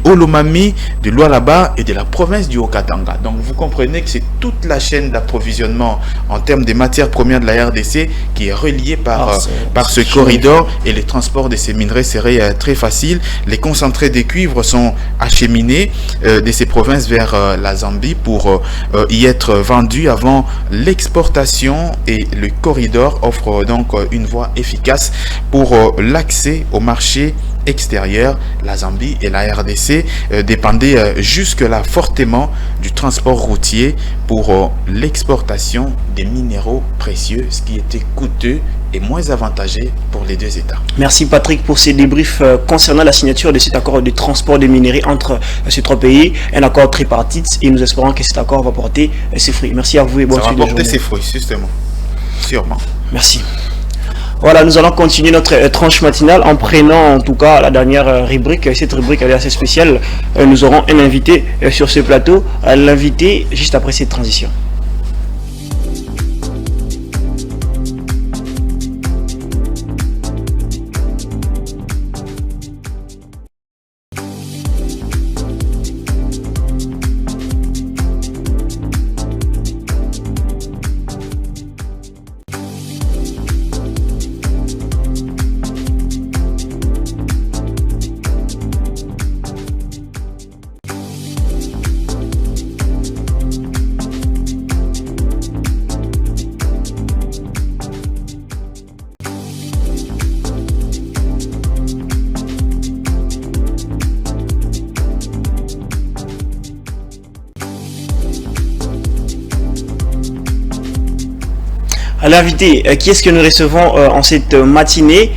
Olomami, du Lualaba et de la province du Haut-Katanga. Donc vous comprenez que c'est toute la chaîne d'approvisionnement en termes de matières premières de la RDC qui est reliée par ce corridor, et les transports de ces minerais seraient très faciles. Les concentrés de cuivre sont acheminés de ces provinces vers la Zambie pour y être vendus avant l'exportation, et le corridor offre donc une voie efficace pour l'accès au marché extérieur. La Zambie et la RDC dépendaient jusque-là fortement du transport routier pour l'exportation des minéraux précieux, ce qui était coûteux et moins avantageux pour les deux États. Merci Patrick pour ces débriefs concernant la signature de cet accord de transport des minéraux entre ces trois pays, un accord tripartite, et nous espérons que cet accord va porter ses fruits. Merci à vous et bonne suite de journée. Ça va porter ses fruits, justement. Sûrement. Merci. Voilà, nous allons continuer notre tranche matinale en prenant en tout cas la dernière rubrique. Cette rubrique elle est assez spéciale. Nous aurons un invité sur ce plateau. L'invité juste après cette transition. À l'invité, qui est-ce que nous recevons en cette matinée?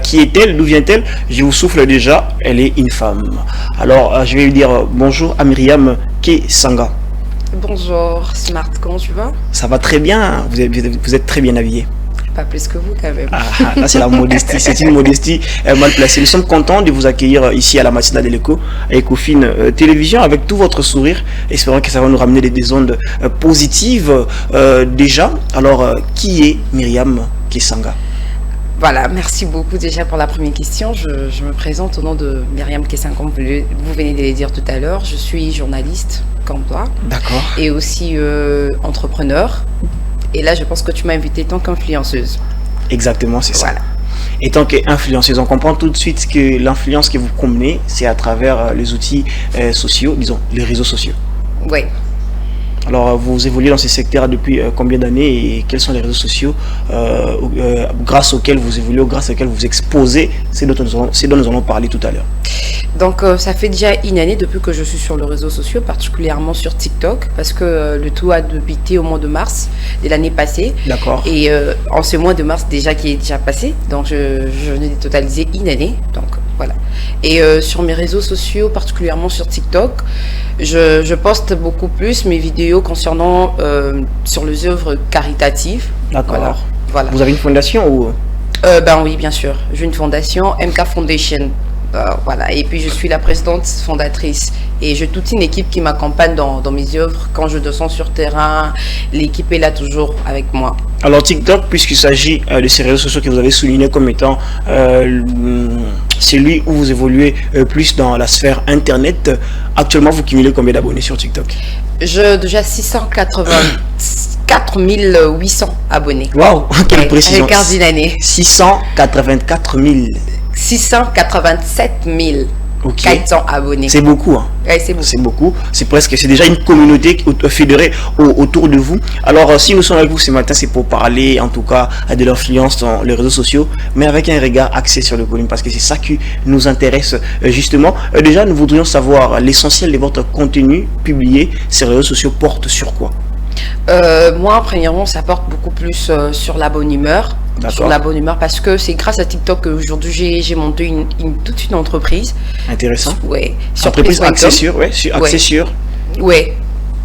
Qui est-elle? D'où vient-elle? Je vous souffle déjà, elle est une femme. Alors, je vais lui dire bonjour à Myriam Kesanga. Bonjour Smart, comment tu vas? Ça va très bien, vous êtes très bien habillée. Pas plus que vous quand même. Ah, là c'est la modestie, c'est une modestie mal placée. Nous sommes contents de vous accueillir ici à la matinale de l'écho, à Ecofine Télévision, avec tout votre sourire. Espérons que ça va nous ramener des ondes positives déjà. Alors, qui est Myriam Kesanga? Voilà, merci beaucoup déjà pour la première question. Je me présente au nom de Myriam Kesanga, comme vous venez de le dire tout à l'heure. Je suis journaliste comme toi. D'accord. Et aussi entrepreneur. Et là, je pense que tu m'as invitée tant qu'influenceuse. Exactement, c'est ça. Voilà. Et tant qu'influenceuse, on comprend tout de suite que l'influence que vous promenez, c'est à travers les outils sociaux, disons, les réseaux sociaux. Oui. Alors, vous évoluez dans ces secteurs depuis combien d'années, et quels sont les réseaux sociaux grâce auxquels vous évoluez, grâce auxquels vous exposez? C'est dont nous allons parler tout à l'heure. Donc, ça fait déjà une année depuis que je suis sur les réseaux sociaux, particulièrement sur TikTok, parce que le tout a débuté au mois de mars de l'année passée. D'accord. Et en ce mois de mars déjà qui est déjà passé, donc je venais de totaliser une année. Donc, voilà. Et sur mes réseaux sociaux, particulièrement sur TikTok, je poste beaucoup plus mes vidéos concernant sur les œuvres caritatives. D'accord. Voilà. Vous avez une fondation ou? Ben oui, bien sûr. J'ai une fondation, MK Foundation. Voilà. Et puis je suis la présidente fondatrice. Et j'ai toute une équipe qui m'accompagne dans mes œuvres. Quand je descends sur terrain, l'équipe est là toujours avec moi. Alors TikTok, puisqu'il s'agit de ces réseaux sociaux que vous avez souligné comme étant celui où vous évoluez plus dans la sphère internet, actuellement vous cumulez combien d'abonnés sur TikTok? Déjà 684 800 abonnés. Waouh, quelle précision! Avec 15 années. 684 000. 687 400 abonnés. C'est beaucoup. Hein. Ouais, c'est beaucoup. C'est beaucoup. C'est déjà une communauté fédérée autour de vous. Alors, si nous sommes avec vous ce matin, c'est pour parler en tout cas de l'influence dans les réseaux sociaux, mais avec un regard axé sur le volume, parce que c'est ça qui nous intéresse justement. Déjà, nous voudrions savoir l'essentiel de votre contenu publié. Ces réseaux sociaux portent sur quoi? Moi, premièrement, ça porte beaucoup plus sur la bonne humeur. Sur la bonne humeur, parce que c'est grâce à TikTok qu'aujourd'hui j'ai monté toute une entreprise. Intéressant. Ouais. Entreprise axée sur,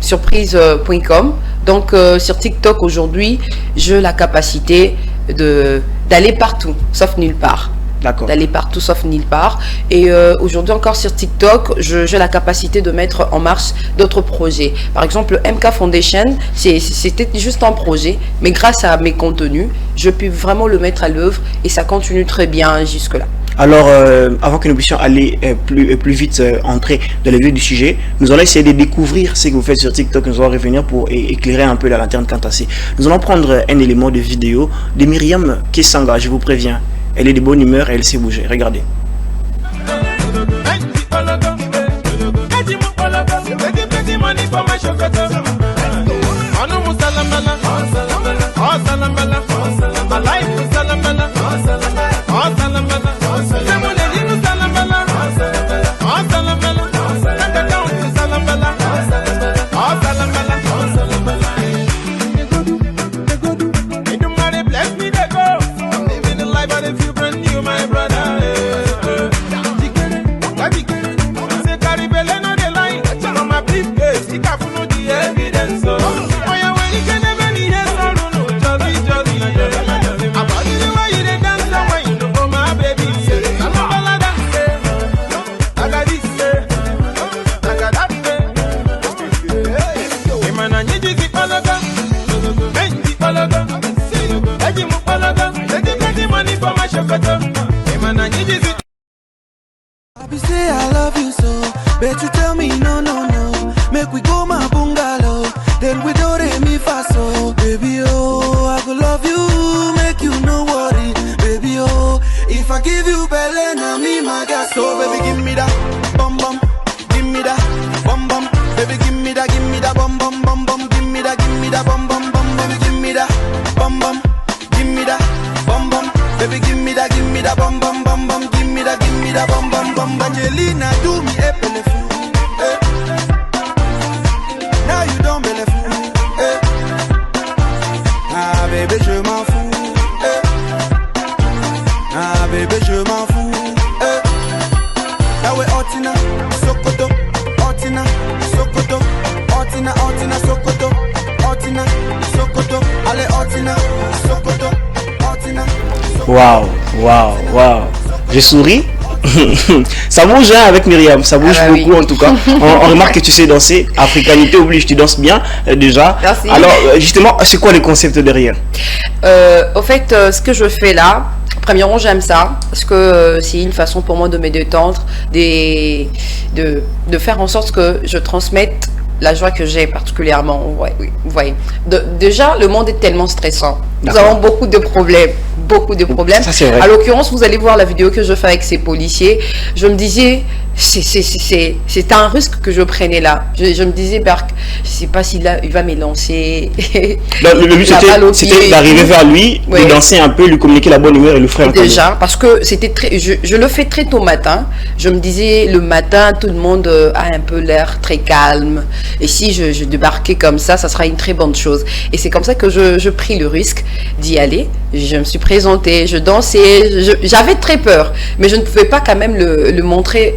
surprise.com. Donc sur TikTok aujourd'hui, j'ai la capacité d'aller partout, sauf nulle part. D'accord. D'aller partout sauf nulle part. Et aujourd'hui encore sur TikTok, j'ai la capacité de mettre en marche d'autres projets. Par exemple, MK Foundation, c'était juste un projet, mais grâce à mes contenus, je peux vraiment le mettre à l'œuvre et ça continue très bien jusque-là. Alors, avant que nous puissions aller plus vite entrer dans le vif du sujet, nous allons essayer de découvrir ce que vous faites sur TikTok. Nous allons revenir pour éclairer un peu la lanterne Kantassi. Nous allons prendre un élément de vidéo de Myriam Kessanga, je vous préviens. Elle est de bonne humeur et elle sait bouger. Regardez. Waouh. Je souris. Ça bouge hein, avec Myriam, ça bouge beaucoup en tout cas. On remarque que tu sais danser, africanité oblige, tu danses bien déjà. Merci. Alors justement, c'est quoi le concept derrière? Au fait, ce que je fais là, premièrement j'aime ça, parce que c'est une façon pour moi de me détendre, de faire en sorte que je transmette la joie que j'ai particulièrement. Ouais, oui, vous voyez. Déjà, le monde est tellement stressant. Nous avons beaucoup de problèmes. Ça, c'est vrai. À l'occurrence, vous allez voir la vidéo que je fais avec ces policiers. Je me disais, c'est un risque que je prenais là. Je me disais, je sais pas s'il va m'élancer. Le but c'était d'arriver vers lui, de danser un peu, lui communiquer la bonne humeur et le frère. Déjà, parce que c'était très, je le fais très tôt matin. Je me disais, le matin, tout le monde a un peu l'air très calme. Et si je débarquais comme ça sera une très bonne chose. Et c'est comme ça que je pris le risque d'y aller. Je me suis présentée, je dansais, j'avais très peur, mais je ne pouvais pas quand même le montrer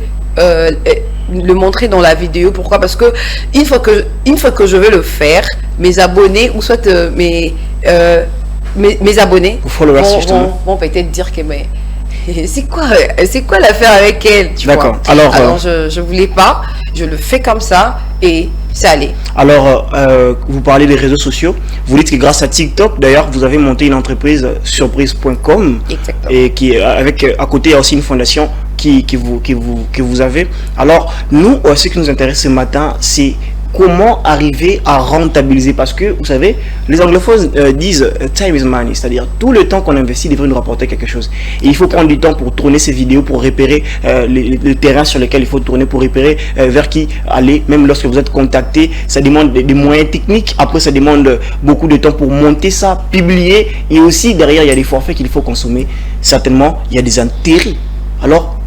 dans la vidéo. Pourquoi? Parce que une fois que je vais le faire, mes abonnés ou soit mes abonnés vont peut-être dire que c'est quoi l'affaire avec elle, tu vois. D'accord. Alors je voulais pas, je le fais comme ça et ça allait. Alors vous parlez des réseaux sociaux, vous dites que grâce à TikTok d'ailleurs vous avez monté une entreprise surprise.com et qui avec à côté il y a aussi une fondation que vous avez. Alors nous ce qui nous intéresse ce matin c'est comment arriver à rentabiliser, parce que vous savez les anglophones disent time is money, c'est-à-dire tout le temps qu'on investit devrait nous rapporter quelque chose et il faut prendre du temps pour tourner ces vidéos, pour repérer le terrain sur lequel il faut tourner, pour repérer vers qui aller. Même lorsque vous êtes contacté, ça demande des moyens techniques, après ça demande beaucoup de temps pour monter ça, publier, et aussi derrière il y a des forfaits qu'il faut consommer, certainement il y a des intérêts. Alors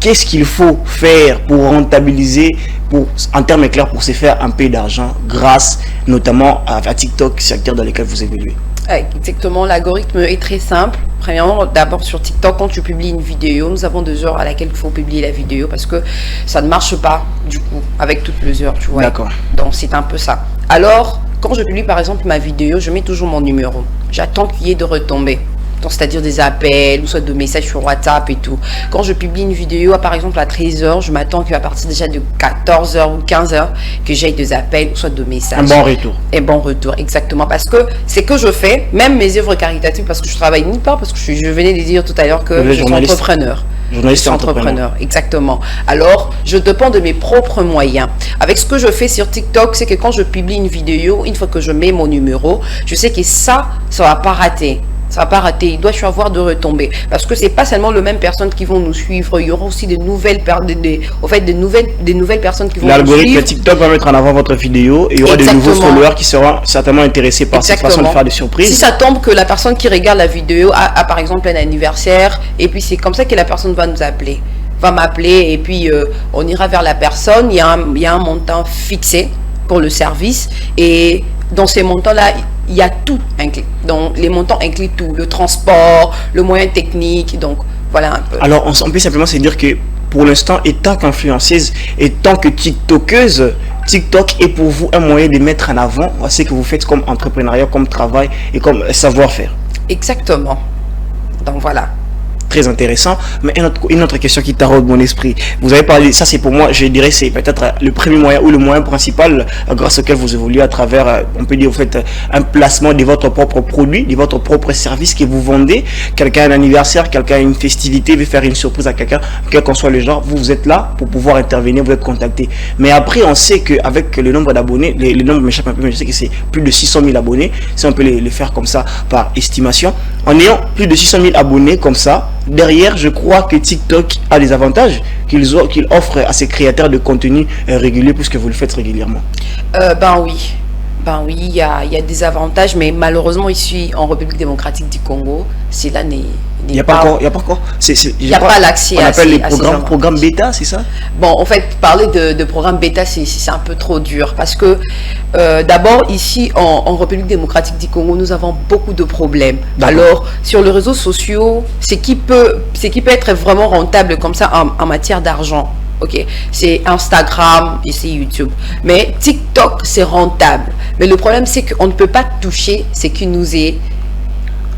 qu'est-ce qu'il faut faire pour rentabiliser, en termes clairs, pour se faire un peu d'argent grâce notamment à TikTok, secteur dans lequel vous évoluez? Exactement, l'algorithme est très simple. Premièrement, d'abord sur TikTok, quand tu publies une vidéo, nous avons 2 heures à laquelle il faut publier la vidéo parce que ça ne marche pas du coup avec toutes les heures, tu vois. D'accord. Donc c'est un peu ça. Alors, quand je publie par exemple ma vidéo, je mets toujours mon numéro. J'attends qu'il y ait de retombées. Donc, c'est-à-dire des appels ou soit de messages sur WhatsApp et tout. Quand je publie une vidéo, par exemple à 13h, je m'attends qu'à partir déjà de 14h ou 15h, que j'aie des appels ou soit de messages. Un bon retour. Un bon retour, exactement. Parce que c'est que je fais, même mes œuvres caritatives, parce que je travaille ni pas, parce que je venais de dire tout à l'heure que je suis entrepreneur. Journaliste et entrepreneur. Exactement. Alors, je dépends de mes propres moyens. Avec ce que je fais sur TikTok, c'est que quand je publie une vidéo, une fois que je mets mon numéro, je sais que ça va pas rater. Ça va pas rater, il doit y avoir de retombées. Parce que c'est pas seulement les mêmes personnes qui vont nous suivre, il y aura aussi des nouvelles personnes qui vont nous suivre. L'algorithme TikTok va mettre en avant votre vidéo et il y aura de nouveaux followers qui seront certainement intéressés par cette façon de faire des surprises. Si ça tombe que la personne qui regarde la vidéo a par exemple un anniversaire, et puis c'est comme ça que la personne va nous appeler. Va m'appeler et puis on ira vers la personne, il y a un montant fixé pour le service et dans ces montants-là, il y a tout inclus. Donc, les montants incluent tout. Le transport, le moyen technique. Donc, voilà un peu. Alors, on peut simplement se dire que pour l'instant, étant qu'influenceuse et tant que TikTokeuse, TikTok est pour vous un moyen de mettre en avant ce que vous faites comme entrepreneuriat, comme travail et comme savoir-faire. Exactement. Donc, voilà. Très intéressant, mais une autre question qui taraude mon esprit. Vous avez parlé, ça c'est pour moi, je dirais c'est peut-être le premier moyen ou le moyen principal grâce auquel vous évoluez à travers, on peut dire, vous faites un placement de votre propre produit, de votre propre service que vous vendez. Quelqu'un a un anniversaire, quelqu'un a une festivité, veut faire une surprise à quelqu'un, quel qu'en soit le genre, vous êtes là pour pouvoir intervenir, vous êtes contacté. Mais après, on sait qu'avec le nombre d'abonnés, le nombre m'échappe un peu, mais je sais que c'est plus de 600 000 abonnés, si on peut les faire comme ça par estimation. En ayant plus de 600 000 abonnés comme ça, derrière, je crois que TikTok a des avantages qu'il offre à ses créateurs de contenu régulier puisque vous le faites régulièrement. Ben oui, il y a des avantages, mais malheureusement ici en République démocratique du Congo, cela n'est il n'y a pas encore. Il n'y a pas l'accès. On appelle les programmes bêta, c'est ça? Bon, en fait, parler de programme bêta, c'est un peu trop dur parce que d'abord ici en République démocratique du Congo, nous avons beaucoup de problèmes. Alors sur les réseaux sociaux, ce qui peut être vraiment rentable comme ça en matière d'argent. Ok, c'est Instagram et c'est YouTube. Mais TikTok, c'est rentable. Mais le problème, c'est qu'on ne peut pas toucher ce qui nous est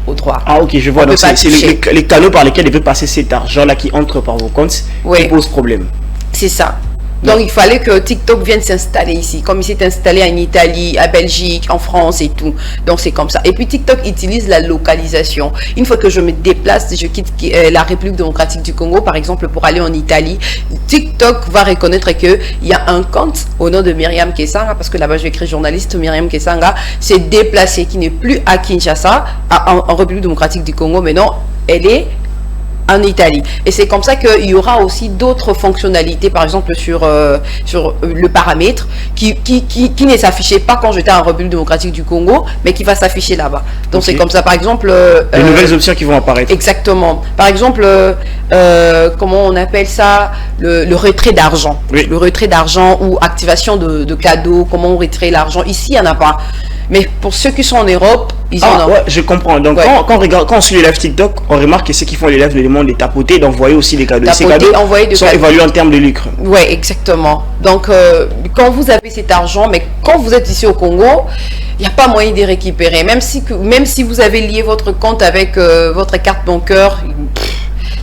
au droit. Ah ok, je vois. Donc c'est les canaux par lesquels il veut passer cet argent-là qui entre par vos comptes qui pose problème. C'est ça. Donc il fallait que TikTok vienne s'installer ici, comme il s'est installé en Italie, à Belgique, en France et tout. Donc c'est comme ça. Et puis TikTok utilise la localisation. Une fois que je me déplace, je quitte la République démocratique du Congo, par exemple, pour aller en Italie, TikTok va reconnaître qu'il y a un compte au nom de Myriam Kessanga, parce que là-bas j'ai écrit journaliste, Myriam Kessanga s'est déplacée, qui n'est plus à Kinshasa, en République démocratique du Congo, mais non, elle est en Italie. Et c'est comme ça qu'il y aura aussi d'autres fonctionnalités, par exemple sur le paramètre, qui ne s'affichait pas quand j'étais en République démocratique du Congo, mais qui va s'afficher là-bas. Donc c'est comme ça, par exemple... les nouvelles options qui vont apparaître. Exactement. Par exemple, comment on appelle ça, le retrait d'argent. Oui. Le retrait d'argent ou activation de cadeaux, comment on retrait l'argent. Ici, il n'y en a pas. Mais pour ceux qui sont en Europe, ils en ont. Ouais, je comprends. Donc, quand on suit les lives TikTok, on remarque que ceux qui font les lives de demandent de tapoter, d'envoyer aussi des cadeaux. Ces cadeaux sont évalués en termes de lucre. Oui, exactement. Donc, quand vous avez cet argent, mais quand vous êtes ici au Congo, il n'y a pas moyen de récupérer. Même si vous avez lié votre compte avec votre carte bancaire,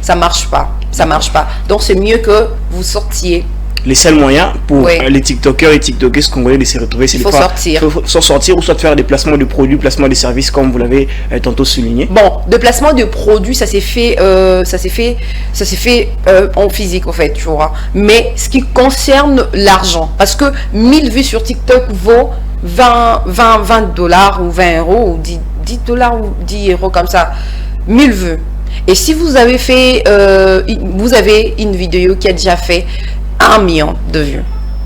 ça ne marche pas. Ça marche pas. Donc, c'est mieux que vous sortiez. Les seuls moyens pour les TikTokers et TikTokers congolais de se retrouver, c'est de sortir ou soit de faire des placements de produits, placements de services, comme vous l'avez tantôt souligné. Bon, de placement de produits, ça s'est fait en physique, en fait, tu vois. Mais ce qui concerne l'argent, parce que 1000 vues sur TikTok vaut 20 $ ou 20 euros ou 10 $ ou 10 euros comme ça. 1000 vues. Et si vous avez fait, vous avez une vidéo qui a déjà fait 1 million de vues.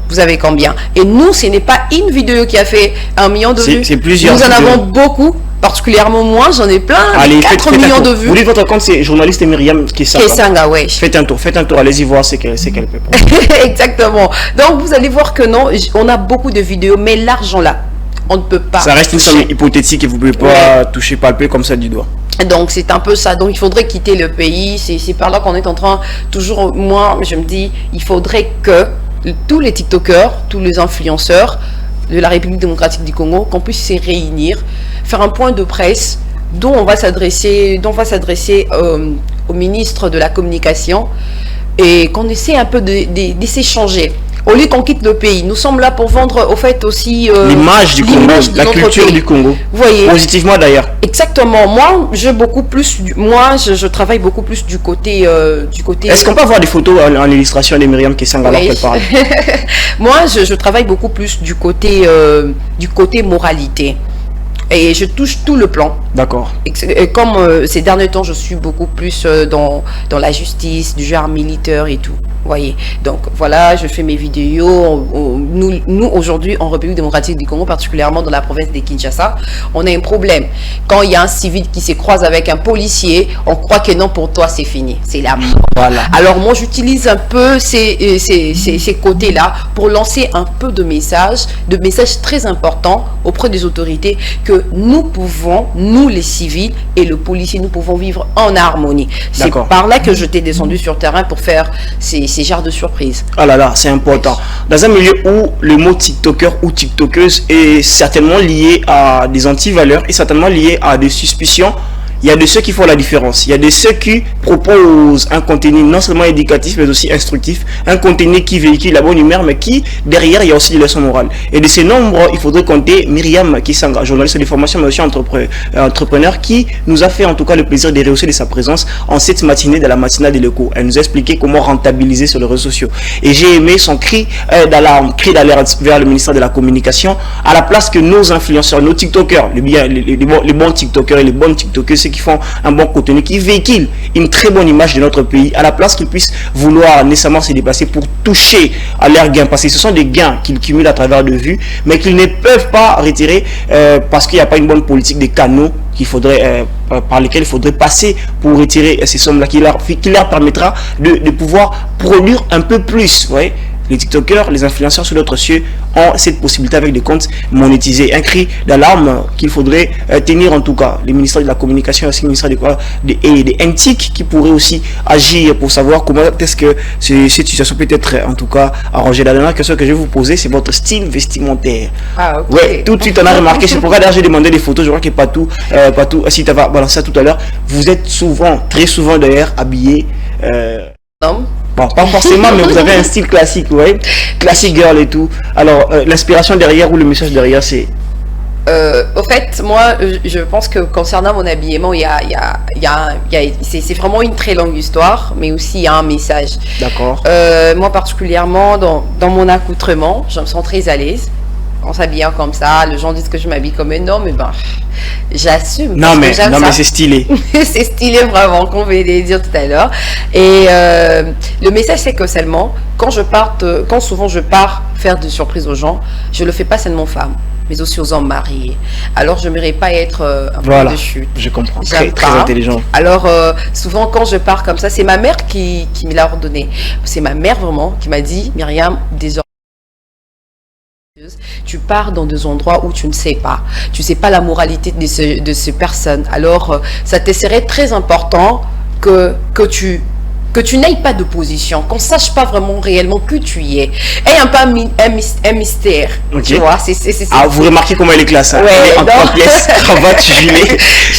Vous avez combien? Et nous, ce n'est pas une vidéo qui a fait 1 million de vues. C'est plusieurs. Nous en avons beaucoup particulièrement moi, j'en ai plein. Allez, 4 millions de vues. Vous dites votre compte, c'est journaliste Myriam Kessanga. Kessanga, ouais. Faites un tour, allez-y voir ce qu'elle peut prendre. Exactement. Donc vous allez voir que non, on a beaucoup de vidéos, mais l'argent là, on ne peut pas. Ça reste une somme hypothétique et vous ne pouvez pas toucher, palper comme ça du doigt. Donc c'est un peu ça. Donc il faudrait quitter le pays. C'est par là qu'on est en train, toujours, moi je me dis, il faudrait que tous les TikTokers, tous les influenceurs de la République démocratique du Congo, qu'on puisse se réunir, faire un point de presse dont on va s'adresser au ministre de la Communication et qu'on essaie un peu de s'échanger. Au lieu qu'on quitte le pays, nous sommes là pour vendre au fait aussi l'image du Congo, la culture du Congo. Vous voyez, positivement d'ailleurs. Exactement. Moi, je travaille beaucoup plus du côté Est-ce qu'on peut avoir des photos en illustration de Myriam Kessanga alors qu'elle parle? Moi, je travaille beaucoup plus du côté moralité. Et je touche tout le plan. D'accord. Et comme ces derniers temps, je suis beaucoup plus dans la justice, du genre militaire et tout. Voyez. Donc voilà, je fais mes vidéos. Nous aujourd'hui, en République démocratique du Congo, particulièrement dans la province de Kinshasa, on a un problème. Quand il y a un civil qui se croise avec un policier, on croit que non, pour toi, c'est fini. C'est la mort. Voilà. Alors moi, j'utilise un peu ces côtés-là pour lancer un peu de messages très importants auprès des autorités que nous pouvons, nous les civils et le policier, nous pouvons vivre en harmonie. C'est par là que je t'ai descendu sur terrain pour faire ces genres de surprises. Ah là là, c'est important. Dans un milieu où le mot TikToker ou TikTokeuse est certainement lié à des antivaleurs et certainement lié à des suspicions, il y a de ceux qui font la différence. Il y a de ceux qui proposent un contenu non seulement éducatif, mais aussi instructif. Un contenu qui véhicule la bonne humeur, mais qui, derrière, il y a aussi des leçons morales. Et de ces nombres, il faudrait compter Myriam Kessanga, journaliste de formation, mais aussi entrepreneur, qui nous a fait en tout cas le plaisir de rehausser de sa présence en cette matinée de la matinale de l'écho. Elle nous a expliqué comment rentabiliser sur les réseaux sociaux. Et j'ai aimé son cri d'alarme, cri d'alerte vers le ministère de la Communication, à la place que nos influenceurs, nos TikTokers, les bons TikTokers et les bonnes TikTokers, qui font un bon contenu, qui véhiculent une très bonne image de notre pays, à la place qu'ils puissent vouloir nécessairement se déplacer pour toucher à leurs gains, parce que ce sont des gains qu'ils cumulent à travers de vues, mais qu'ils ne peuvent pas retirer parce qu'il n'y a pas une bonne politique des canaux qu'il faudrait, par lesquels il faudrait passer pour retirer ces sommes-là, qui leur permettra de pouvoir produire un peu plus. Vous voyez, les TikTokers, les influenceurs sur d'autres cieux ont cette possibilité avec des comptes monétisés. Un cri d'alarme qu'il faudrait tenir en tout cas. Les ministères de la Communication et aussi le ministère des NTIC qui pourraient aussi agir pour savoir comment est-ce que cette situation peut être en tout cas arrangée. La dernière question que je vais vous poser, c'est votre style vestimentaire. Ah, ok. Ouais, tout de suite on a remarqué. C'est pourquoi d'ailleurs j'ai demandé des photos. Je crois que Patou, si tu vas balancer ça tout à l'heure, vous êtes souvent, très souvent d'ailleurs habillé. Non. Bon, pas forcément, mais vous avez un style classique, vous voyez, classique girl et tout. Alors, l'inspiration derrière ou le message derrière, c'est... Au fait, moi, je pense que concernant mon habillement, c'est vraiment une très longue histoire, mais aussi il y a un message. D'accord. Moi, particulièrement, dans mon accoutrement, je me sens très à l'aise. En s'habillant comme ça, les gens disent que je m'habille comme un homme, mais ben, j'assume. Non mais c'est stylé. C'est stylé vraiment, qu'on va les dire tout à l'heure. Et le message c'est que seulement, quand souvent je pars faire des surprises aux gens, je le fais pas seulement aux femmes, mais aussi aux hommes mariés. Alors je n'aimerais pas être un peu de chute. Je comprends. Très intelligent. Alors souvent quand je pars comme ça, c'est ma mère qui me l'a ordonné. C'est ma mère vraiment qui m'a dit, Myriam, désormais, tu pars dans des endroits où tu ne sais pas. Tu ne sais pas la moralité de ces personnes. Alors, ça te serait très important que tu n'aies pas de position, qu'on ne sache pas vraiment réellement que tu y es. Et un peu un mystère. Okay. Tu vois, vous remarquez comment elle est classe. Hein? Ouais, elle est en 3 pièces, cravate, gilet.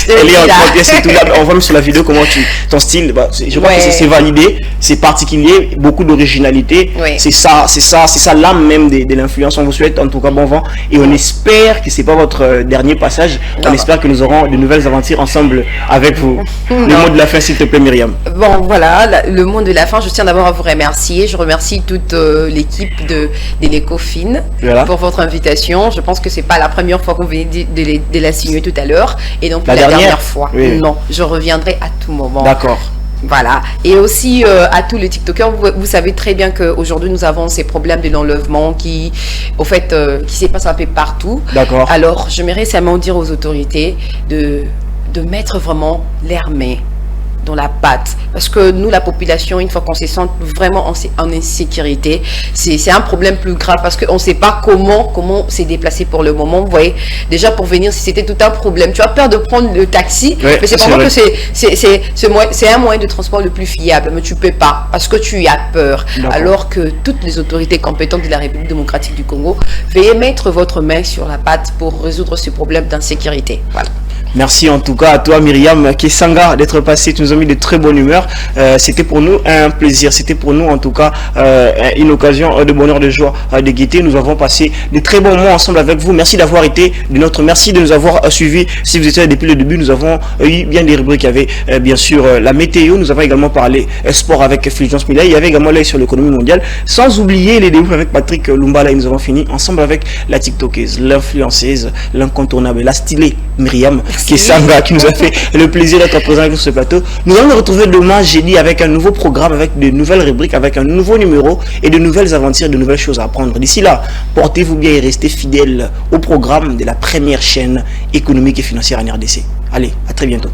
Elle est en 3 pièces et tout. Là, on voit même sur la vidéo comment ton style, je crois que c'est validé, c'est particulier, beaucoup d'originalité. Ouais. C'est ça l'âme même de l'influence. On vous souhaite en tout cas bon vent et on espère que c'est pas votre dernier passage. Non. On espère que nous aurons de nouvelles aventures ensemble avec vous. Le mot de la fin, s'il te plaît, Myriam. Bon, voilà. Le mot de la fin, je tiens d'abord à vous remercier. Je remercie toute l'équipe de l'Ecofin pour votre invitation. Je pense que c'est pas la première fois qu'on venait de la signer tout à l'heure. Et donc la dernière fois, non, je reviendrai à tout moment. D'accord. Voilà. Et aussi à tous les TikTokers, vous savez très bien qu'aujourd'hui nous avons ces problèmes de l'enlèvement qui se passent un peu partout. D'accord. Alors j'aimerais seulement dire aux autorités de mettre vraiment leur main dans la pâte, parce que nous, la population, une fois qu'on se sent vraiment en insécurité, c'est un problème plus grave, parce qu'on ne sait pas comment se déplacer pour le moment. Vous voyez, déjà pour venir, si c'était tout un problème, tu as peur de prendre le taxi, ouais, mais c'est vraiment que c'est un moyen de transport le plus fiable, mais tu peux pas, parce que tu as peur. Alors que toutes les autorités compétentes de la République démocratique du Congo, veuillez mettre votre main sur la pâte pour résoudre ce problème d'insécurité. Voilà. Merci en tout cas à toi Myriam Kesanga d'être passé, tu nous as mis de très bonne humeur. C'était pour nous un plaisir, c'était pour nous en tout cas une occasion de bonheur, de joie, de gaieté. Nous avons passé de très bons moments ensemble avec vous. Merci d'avoir été de notre, merci de nous avoir suivis. Si vous étiez depuis le début, nous avons eu bien des rubriques. Il y avait bien sûr la météo, nous avons également parlé sport avec Fulgence Millet, il y avait également l'œil sur l'économie mondiale, sans oublier les débuts avec Patrick Lumbala, et nous avons fini ensemble avec la TikTokeuse, l'influenceuse, l'incontournable, la stylée Myriam Kesanga qui nous a fait le plaisir d'être présent avec nous sur ce plateau. Nous allons nous retrouver demain jeudi avec un nouveau programme, avec de nouvelles rubriques, avec un nouveau numéro et de nouvelles aventures, de nouvelles choses à apprendre. D'ici là, portez-vous bien et restez fidèles au programme de la première chaîne économique et financière en RDC. Allez, à très bientôt.